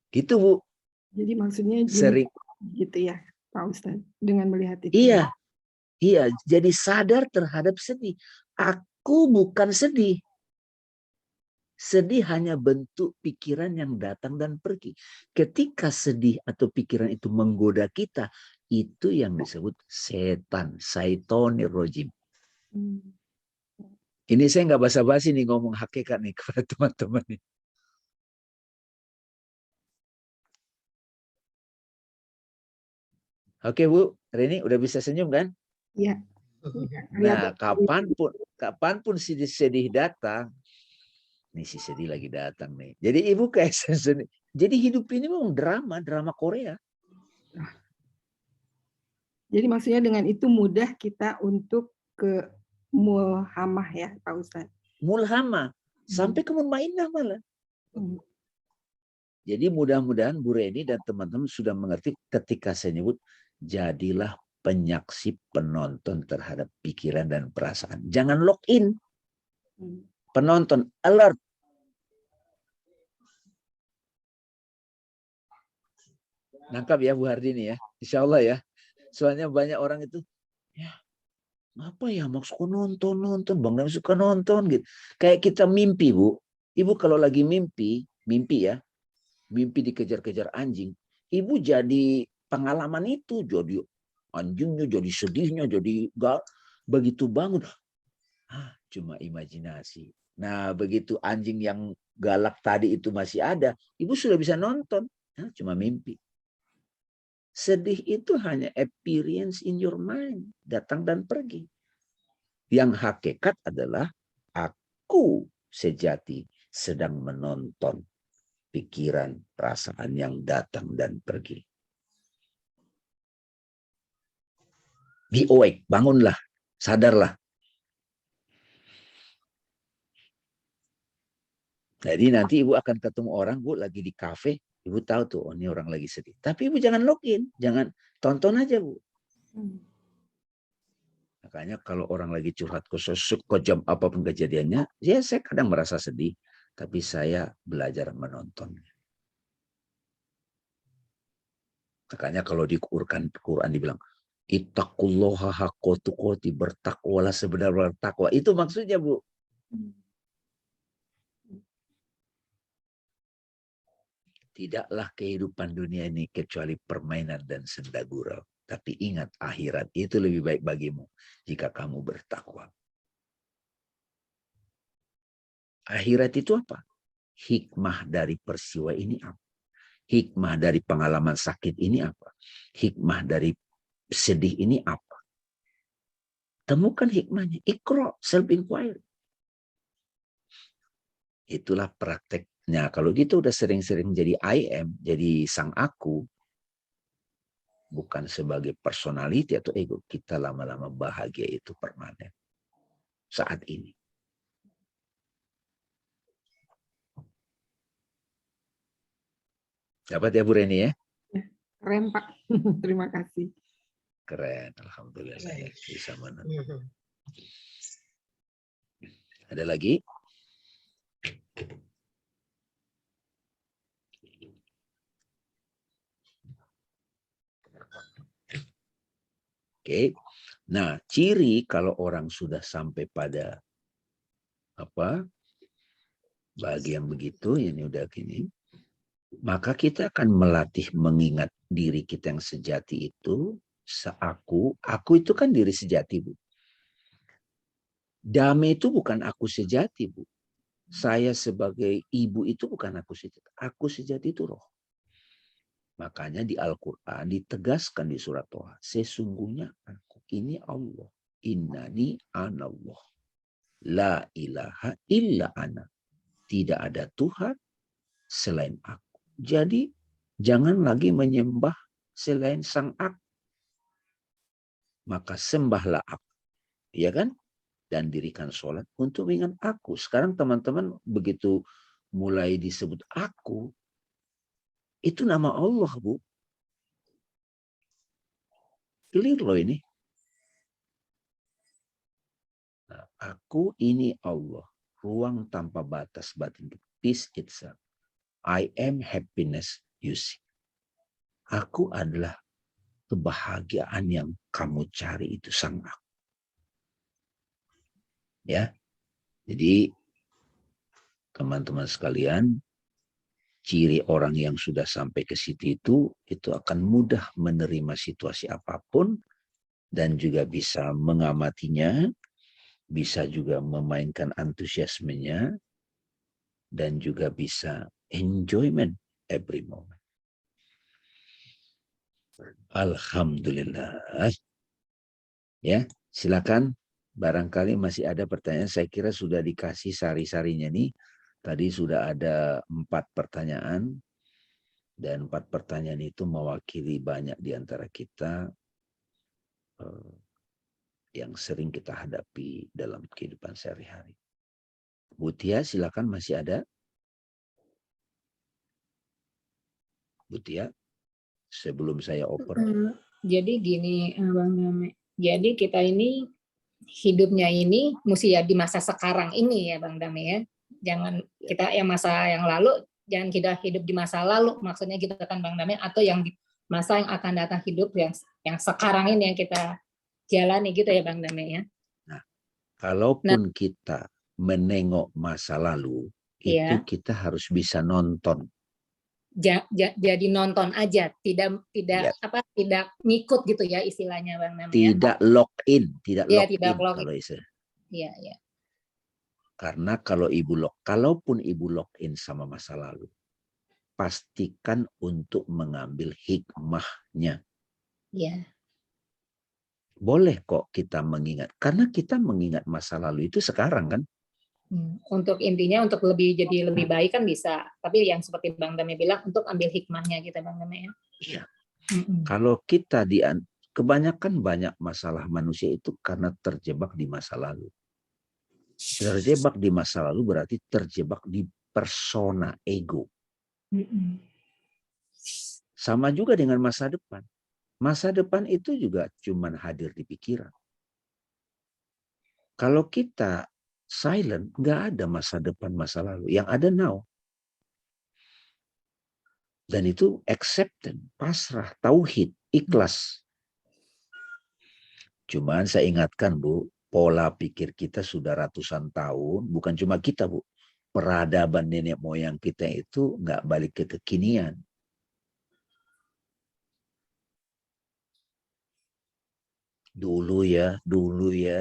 Gitu, Bu. Jadi maksudnya sering gitu ya, Pak Ustadz, dengan melihat itu. Iya. Iya, jadi sadar terhadap sedih. Aku bukan sedih. Sedih hanya bentuk pikiran yang datang dan pergi. Ketika sedih atau pikiran itu menggoda kita, itu yang disebut setan, syaitonir rojim. Ini saya nggak basa-basi nih ngomong hakikat nih kepada teman-teman nih. Oke Bu, Reni udah bisa senyum kan? Iya. Nah, kapanpun sedih datang, nih si sedih lagi datang nih. Jadi ibu kayak sedih. Jadi hidup ini memang drama Korea. Jadi maksudnya dengan itu mudah kita untuk ke mulhamah ya Pak Ustadz. Mulhamah sampai ke mutmainnah malah. Jadi mudah-mudahan Bu Reni dan teman-teman sudah mengerti ketika saya nyebut jadilah penyaksi penonton terhadap pikiran dan perasaan. Jangan lock in. Penonton alert. Nangkap ya Bu Hardini ya. Insya Allah ya. Soalnya banyak orang itu, ya apa ya maksudku nonton, Bang Dam suka nonton gitu. Kayak kita mimpi Bu. Ibu kalau lagi mimpi ya, mimpi dikejar-kejar anjing. Ibu jadi pengalaman itu, jadi anjingnya, jadi sedihnya, jadi begitu bangun. Cuma imajinasi. Nah begitu anjing yang galak tadi itu masih ada, ibu sudah bisa nonton. Cuma mimpi. Sedih itu hanya experience in your mind. Datang dan pergi. Yang hakikat adalah aku sejati sedang menonton pikiran, perasaan yang datang dan pergi. Be awake, bangunlah, sadarlah. Jadi nanti ibu akan ketemu orang, Bu, lagi di kafe. Ibu tahu tuh, oh ini orang lagi sedih. Tapi ibu jangan login, jangan tonton aja, Bu. Makanya kalau orang lagi curhat ke jam apapun kejadiannya, ya saya kadang merasa sedih. Tapi saya belajar menonton. Makanya kalau di Quran dibilang, ittaqullaha haqqa tuqati, bertakwalah sebenar-benar takwa. Itu maksudnya, Bu. Tidaklah kehidupan dunia ini kecuali permainan dan senda gurau. Tapi ingat, akhirat itu lebih baik bagimu jika kamu bertakwa. Akhirat itu apa? Hikmah dari peristiwa ini apa? Hikmah dari pengalaman sakit ini apa? Hikmah dari sedih ini apa? Temukan hikmahnya. Iqra, self-inquiry. Itulah prakteknya. Kalau gitu udah sering-sering jadi I am, jadi sang aku, bukan sebagai personality atau ego, kita lama-lama bahagia itu permanen. Saat ini. Dapat ya Bu Reni ya? Keren Pak. Terima kasih. Keren, alhamdulillah ya bisa menonton. Ada lagi? Oke. Nah, ciri kalau orang sudah sampai pada bagian begitu, ini udah gini, maka kita akan melatih mengingat diri kita yang sejati itu, aku itu kan diri sejati, Bu. Damai itu bukan aku sejati, Bu. Saya sebagai ibu itu bukan aku sejati. Aku sejati itu roh. Makanya di Al-Quran ditegaskan di surat Toha, sesungguhnya aku ini Allah. Innani anallah. La ilaha illa ana. Tidak ada Tuhan selain aku. Jadi jangan lagi menyembah selain sang aku. Maka sembahlah aku. Ya kan? Dan dirikan sholat untuk mengingat aku. Sekarang teman-teman begitu mulai disebut aku, itu nama Allah, Bu. Clear loh ini. Nah, aku ini Allah. Ruang tanpa batas batin. Peace itself. I am happiness, you see. Aku adalah kebahagiaan yang kamu cari itu sang aku. Ya. Jadi teman-teman sekalian, ciri orang yang sudah sampai ke situ itu akan mudah menerima situasi apapun dan juga bisa mengamatinya, bisa juga memainkan antusiasmenya, dan juga bisa enjoyment every moment. Alhamdulillah. Ya, silakan. Barangkali masih ada pertanyaan. Saya kira sudah dikasih sari-sarinya nih. Tadi sudah ada 4 pertanyaan. Dan 4 pertanyaan itu mewakili banyak di antara kita yang sering kita hadapi dalam kehidupan sehari-hari. Bu Tia, silakan, masih ada? Bu Tia, sebelum saya oper. Jadi gini, Bang Dame. Jadi kita ini hidupnya ini mesti ya di masa sekarang ini ya Bang Dame ya. Jangan kita yang masa yang lalu, jangan kita hidup di masa lalu. Maksudnya gitu kan Bang Dame, atau yang di masa yang akan datang hidup yang sekarang ini yang kita jalani gitu ya Bang Dame ya. Nah, kalaupun kita menengok masa lalu, itu kita harus bisa nonton. Jadi nonton aja, tidak tidak ngikut gitu ya istilahnya Bang Dame. Tidak lock in, tidak ya, lock tidak in lock kalau istilah. Iya, iya. Karena kalaupun ibu lock in sama masa lalu, pastikan untuk mengambil hikmahnya. Iya. Boleh kok kita mengingat, karena kita mengingat masa lalu itu sekarang kan. Untuk intinya untuk jadi lebih baik kan bisa, tapi yang seperti Bang Dame bilang untuk ambil hikmahnya gitu Bang Dame ya. Iya. Kalau kita kebanyakan banyak masalah manusia itu karena terjebak di masa lalu. Terjebak di masa lalu berarti terjebak di persona ego. Sama juga dengan masa depan. Masa depan itu juga cuman hadir di pikiran. Kalau kita silent, nggak ada masa depan, masa lalu. Yang ada now. Dan itu acceptance, pasrah, tauhid, ikhlas. Cuman saya ingatkan Bu, pola pikir kita sudah ratusan tahun, bukan cuma kita Bu. Peradaban nenek moyang kita itu nggak balik ke kekinian. Dulu ya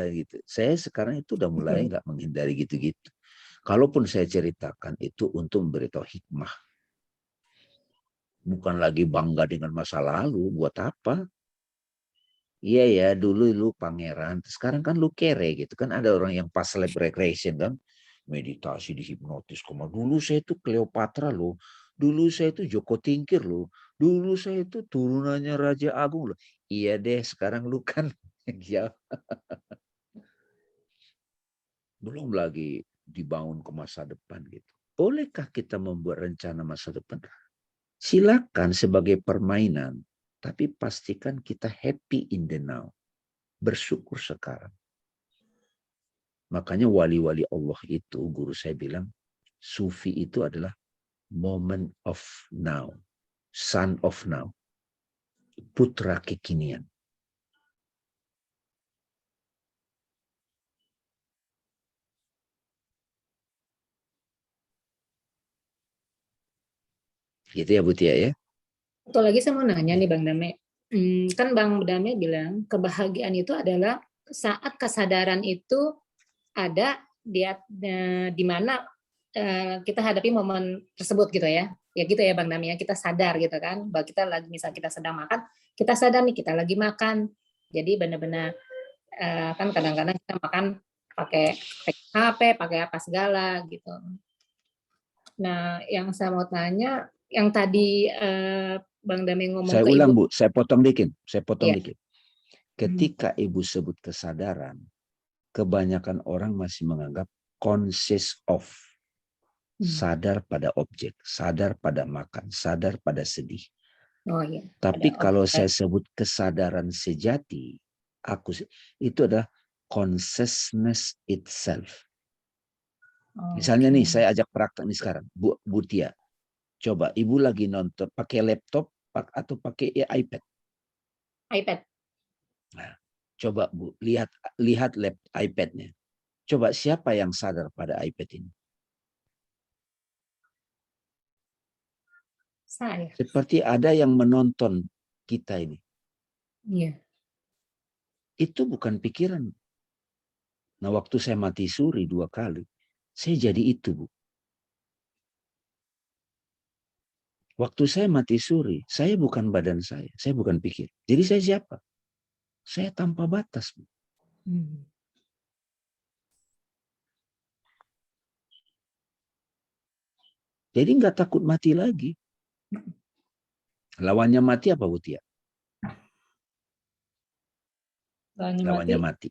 gitu. Saya sekarang itu udah mulai nggak menghindari gitu-gitu. Kalaupun saya ceritakan itu untuk memberitahu hikmah. Bukan lagi bangga dengan masa lalu, buat apa? Iya ya, dulu lu pangeran, sekarang kan lu kere gitu kan. Ada orang yang pas lab recreation kan, meditasi dihipnotis. Dulu saya itu Cleopatra loh, dulu saya itu Joko Tingkir loh, dulu saya itu turunannya Raja Agung loh. Iya deh, sekarang lu kan ya belum lagi dibangun ke masa depan gitu. Bolehkah kita membuat rencana masa depan? Silakan sebagai permainan, tapi pastikan kita happy in the now. Bersyukur sekarang. Makanya wali-wali Allah itu, guru saya bilang, sufi itu adalah moment of now, son of now, putra kekinian. Gitu ya Bu Tia ya. Satu lagi saya mau nanya nih Bang Dame. Kan Bang Dame bilang kebahagiaan itu adalah saat kesadaran itu ada di mana kita hadapi momen tersebut gitu ya. Ya gitu ya Bang Dame ya, kita sadar gitu kan bahwa kita lagi misal kita sedang makan, kita sadar nih kita lagi makan. Jadi benar-benar kan kadang-kadang kita makan pakai HP, pakai apa segala gitu. Nah, yang saya mau tanya yang tadi Bang Dame ngomong saya ke ulang Ibu. Bu, saya potong dikit. Iya. Dikit. Ketika Ibu sebut kesadaran, kebanyakan orang masih menganggap conscious of. Sadar pada objek, sadar pada makan, sadar pada sedih. Oh iya. Tapi kalau saya sebut kesadaran sejati, itu adalah consciousness itself. Misalnya nih, saya ajak praktek nih sekarang, Bu Tia. Coba Ibu lagi nonton pakai laptop atau pakai iPad? iPad. Nah, coba Bu, lihat iPad-nya. Coba siapa yang sadar pada iPad ini? Terasa ya. Seperti ada yang menonton kita ini. Iya. Itu bukan pikiran. Nah, waktu saya mati suri 2 kali, saya jadi itu, Bu. Waktu saya mati suri, saya bukan badan saya bukan pikir. Jadi saya siapa? Saya tanpa batas, Bu. Jadi nggak takut mati lagi. Lawannya mati apa, Bu Tia? Lawannya mati.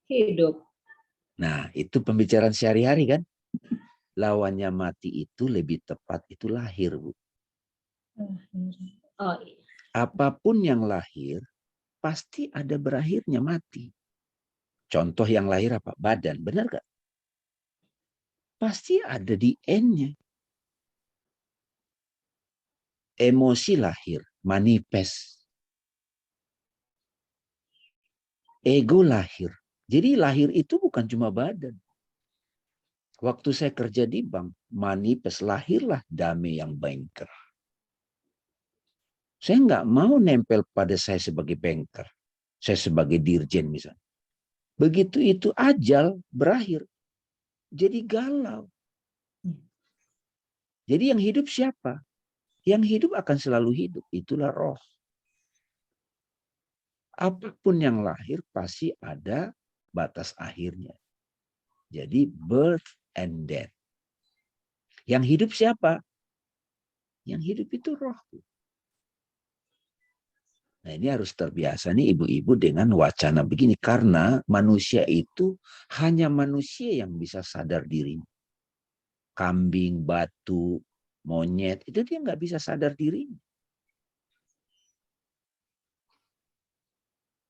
Hidup. Nah, itu pembicaraan sehari-hari kan? Lawannya mati itu lebih tepat, itu lahir, Bu. Oh, iya. Apapun yang lahir, pasti ada berakhirnya mati. Contoh yang lahir apa? Badan, benar gak? Pasti ada di end-nya. Emosi lahir, manifest. Ego lahir. Jadi lahir itu bukan cuma badan. Waktu saya kerja di bank, manifest lahirlah damai yang banker. Saya nggak mau nempel pada saya sebagai banker. Saya sebagai dirjen misalnya. Begitu itu ajal berakhir. Jadi galau. Jadi yang hidup siapa? Yang hidup akan selalu hidup. Itulah roh. Apapun yang lahir pasti ada batas akhirnya. Jadi birth and death. Yang hidup siapa? Yang hidup itu roh. Nah, ini harus terbiasa nih ibu-ibu dengan wacana begini. Karena manusia itu hanya manusia yang bisa sadar diri. Kambing, batu, monyet, itu dia nggak bisa sadar diri.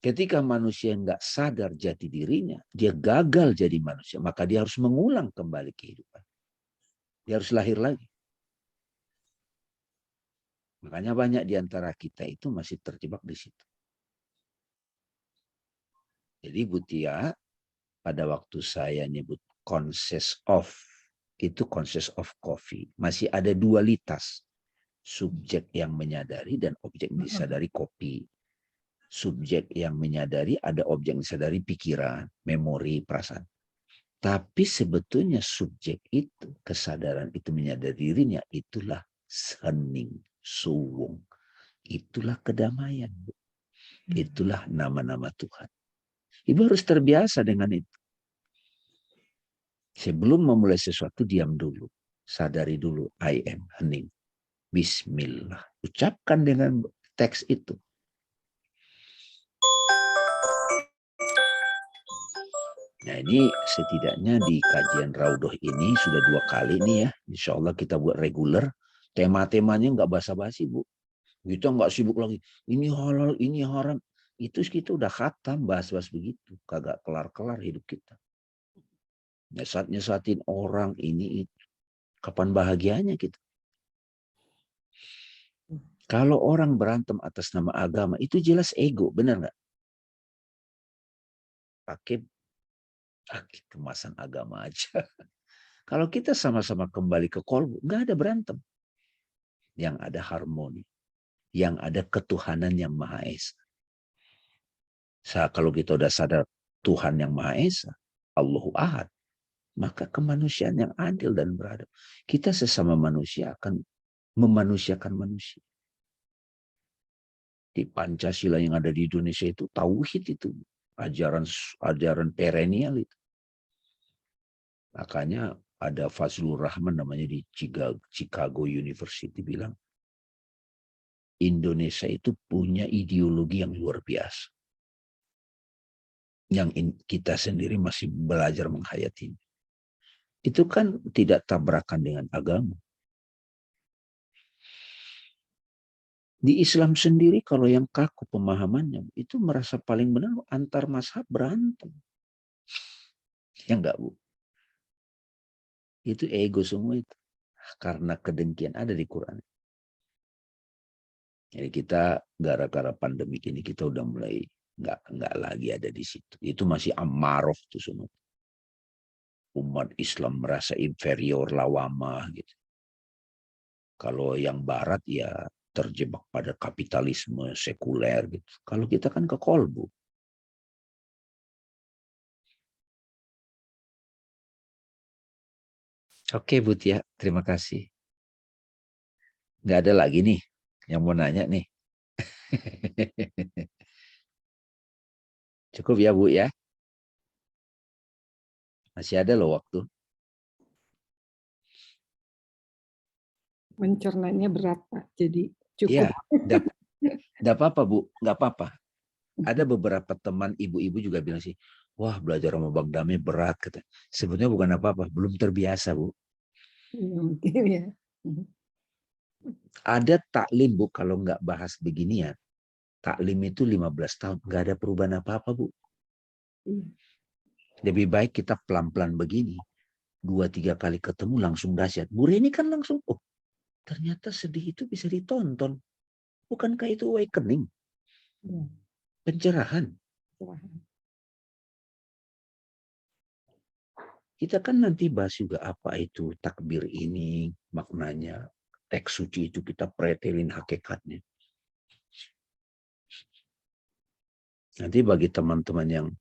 Ketika manusia nggak sadar jati dirinya, dia gagal jadi manusia. Maka dia harus mengulang kembali kehidupan. Dia harus lahir lagi. Makanya banyak di antara kita itu masih terjebak di situ. Jadi Bu Tia, pada waktu saya nyebut conscious of, itu conscious of coffee. Masih ada dualitas. Subjek yang menyadari dan objek yang disadari kopi. Subjek yang menyadari ada objek yang disadari pikiran, memori, perasaan. Tapi sebetulnya subjek itu, kesadaran itu menyadari dirinya, itulah hening, suwung. Itulah kedamaian. Itulah nama-nama Tuhan. Ibu harus terbiasa dengan itu. Sebelum memulai sesuatu, diam dulu. Sadari dulu, I am, hening. Bismillah. Ucapkan dengan teks itu. Nah, ini setidaknya di kajian Raudhoh ini sudah 2 kali nih ya. Insya Allah kita buat reguler. Tema-temanya nggak basa-basi, Bu. Kita nggak sibuk lagi. Ini halal, ini haram. Itu kita udah khatam bahas-bahas begitu. Kagak kelar-kelar hidup kita. Nyesat-nyesatin orang ini itu. Kapan bahagianya kita? Kalau orang berantem atas nama agama, itu jelas ego. Benar nggak? Pakai kemasan agama aja. Kalau kita sama-sama kembali ke kolbu, nggak ada berantem. Yang ada harmoni. Yang ada ketuhanan yang Maha Esa. Kalau kita udah sadar Tuhan yang Maha Esa, Allahu Ahad, maka kemanusiaan yang adil dan beradab. Kita sesama manusia akan memanusiakan manusia. Di Pancasila yang ada di Indonesia itu tauhid itu. Ajaran perennial itu. Makanya ada Fazlur Rahman namanya di Chicago University bilang, Indonesia itu punya ideologi yang luar biasa. Yang kita sendiri masih belajar menghayatinya. Itu kan tidak tabrakan dengan agama. Di Islam sendiri kalau yang kaku pemahamannya, itu merasa paling benar antar mazhab berantem. Ya enggak, Bu? Itu ego semua itu. Karena kedengkian ada di Quran. Jadi kita gara-gara pandemi ini kita udah mulai nggak lagi ada di situ. Itu masih amarah tuh semua. Umat Islam merasa inferior, lawamah gitu. Kalau yang barat ya terjebak pada kapitalisme sekuler gitu. Kalau kita kan ke kolbu. Oke Bu Tia, terima kasih. Nggak ada lagi nih yang mau nanya nih. Cukup ya Bu ya. Masih ada loh waktu. Mencernanya berat Pak, jadi cukup. Iya, nggak apa-apa Bu, nggak apa-apa. Ada beberapa teman ibu-ibu juga bilang sih, wah belajar sama Bang Dame berat. Kata. Sebetulnya bukan apa-apa, belum terbiasa Bu. Mungkin ya. Ada taklim Bu, kalau nggak bahas beginian. Taklim itu 15 tahun, nggak ada perubahan apa-apa Bu. Lebih baik kita pelan-pelan begini. 2-3 kali ketemu langsung dahsyat. Bu Reni kan langsung, oh ternyata sedih itu bisa ditonton. Bukankah itu awakening? Pencerahan. Kita kan nanti bahas juga apa itu takbir ini, maknanya. Teks suci itu kita pretelin hakikatnya. Nanti bagi teman-teman yang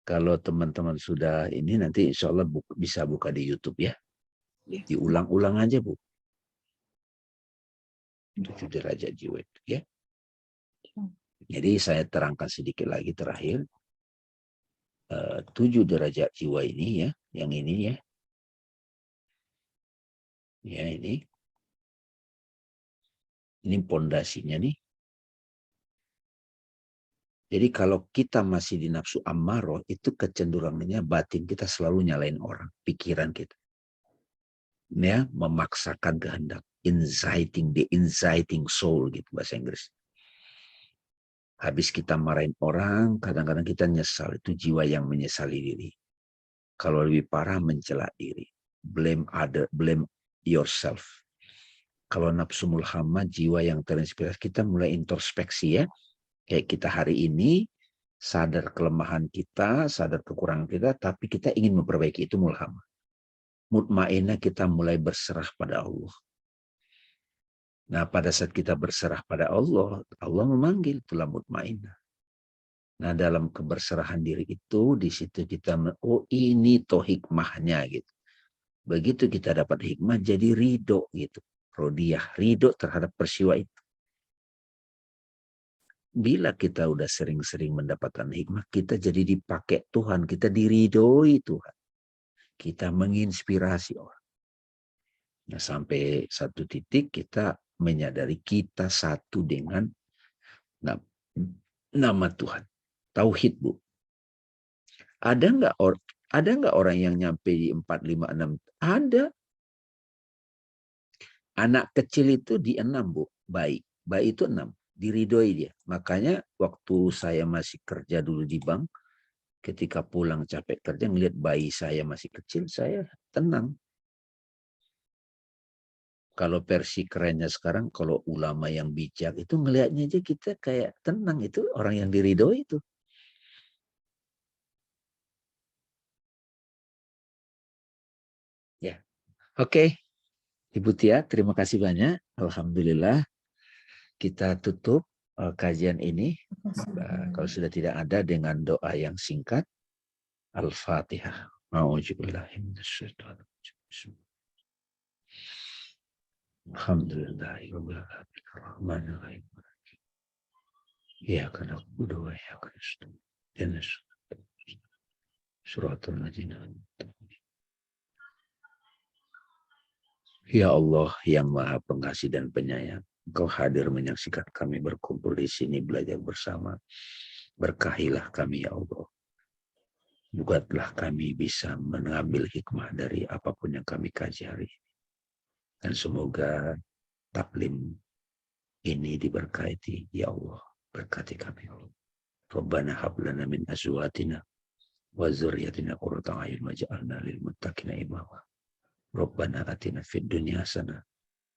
kalau teman-teman sudah ini nanti insya Allah bisa buka di YouTube ya. Diulang-ulang aja Bu. 7 derajat jiwa itu ya. Jadi saya terangkan sedikit lagi terakhir. 7 derajat jiwa ini ya, yang ini ya. Ya ini. Ini pondasinya nih. Jadi kalau kita masih di nafsu ammaroh, itu kecenderungannya batin kita selalu nyalain orang, pikiran kita. Ya, memaksakan kehendak, the inciting soul gitu bahasa Inggris. Habis kita marahin orang, kadang-kadang kita nyesal, itu jiwa yang menyesali diri. Kalau lebih parah mencela diri, blame yourself. Kalau nafsu mulhamah, jiwa yang terinspirasi, kita mulai introspeksi ya. Kayak kita hari ini sadar kelemahan kita, sadar kekurangan kita, tapi kita ingin memperbaiki, itu mulhamah. Mutmainah kita mulai berserah pada Allah. Nah pada saat kita berserah pada Allah, Allah memanggil, itulah mutmainah. Nah dalam keberserahan diri itu, di situ kita, oh ini toh hikmahnya gitu. Begitu kita dapat hikmah, jadi ridho gitu. Rodiyah, ridho terhadap peristiwa itu. Bila kita udah sering-sering mendapatkan hikmah, kita jadi dipakai Tuhan, kita diridhoi Tuhan. Kita menginspirasi orang. Nah, sampai satu titik kita menyadari kita satu dengan nama Tuhan. Tauhid, Bu. Ada nggak orang yang nyampe di 4, 5, 6? Ada. Anak kecil itu di 6, Bu. Bayi itu 6. Diridhoi dia. Makanya waktu saya masih kerja dulu di bank, ketika pulang capek kerja, ngelihat bayi saya masih kecil, saya tenang. Kalau versi kerennya sekarang, kalau ulama yang bijak, itu ngelihatnya aja kita kayak tenang. Itu orang yang diridhoi itu. Ya, oke. Ibu Tia, terima kasih banyak. Alhamdulillah. Kita tutup kajian ini. Kalau sudah tidak ada, dengan doa yang singkat. Al-Fatihah. Alhamdulillahirrahmanirrahim. Ya karena kedua ya Kristus. Dan suratul ladzina. Ya Allah yang Maha Pengasih dan Penyayang, Engkau hadir menyaksikan kami berkumpul di sini belajar bersama. Berkahilah kami ya Allah. Buatlah kami bisa mengambil hikmah dari apapun yang kami kaji hari ini. Dan semoga taklim ini diberkati ya Allah. Berkati kami ya Allah. Rabbana hablana min azwatina wa dzurriyyatina qurrata a'yun waj'alna lil muttaqina imama. Rabbana atina fid dunya hasanah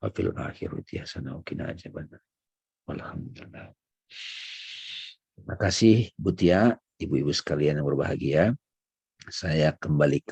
wa fil akhirati hasanah wa qina adzabannar. Alhamdulillah. Terima kasih Bu Tia, ibu-ibu sekalian yang berbahagia. Saya kembalikan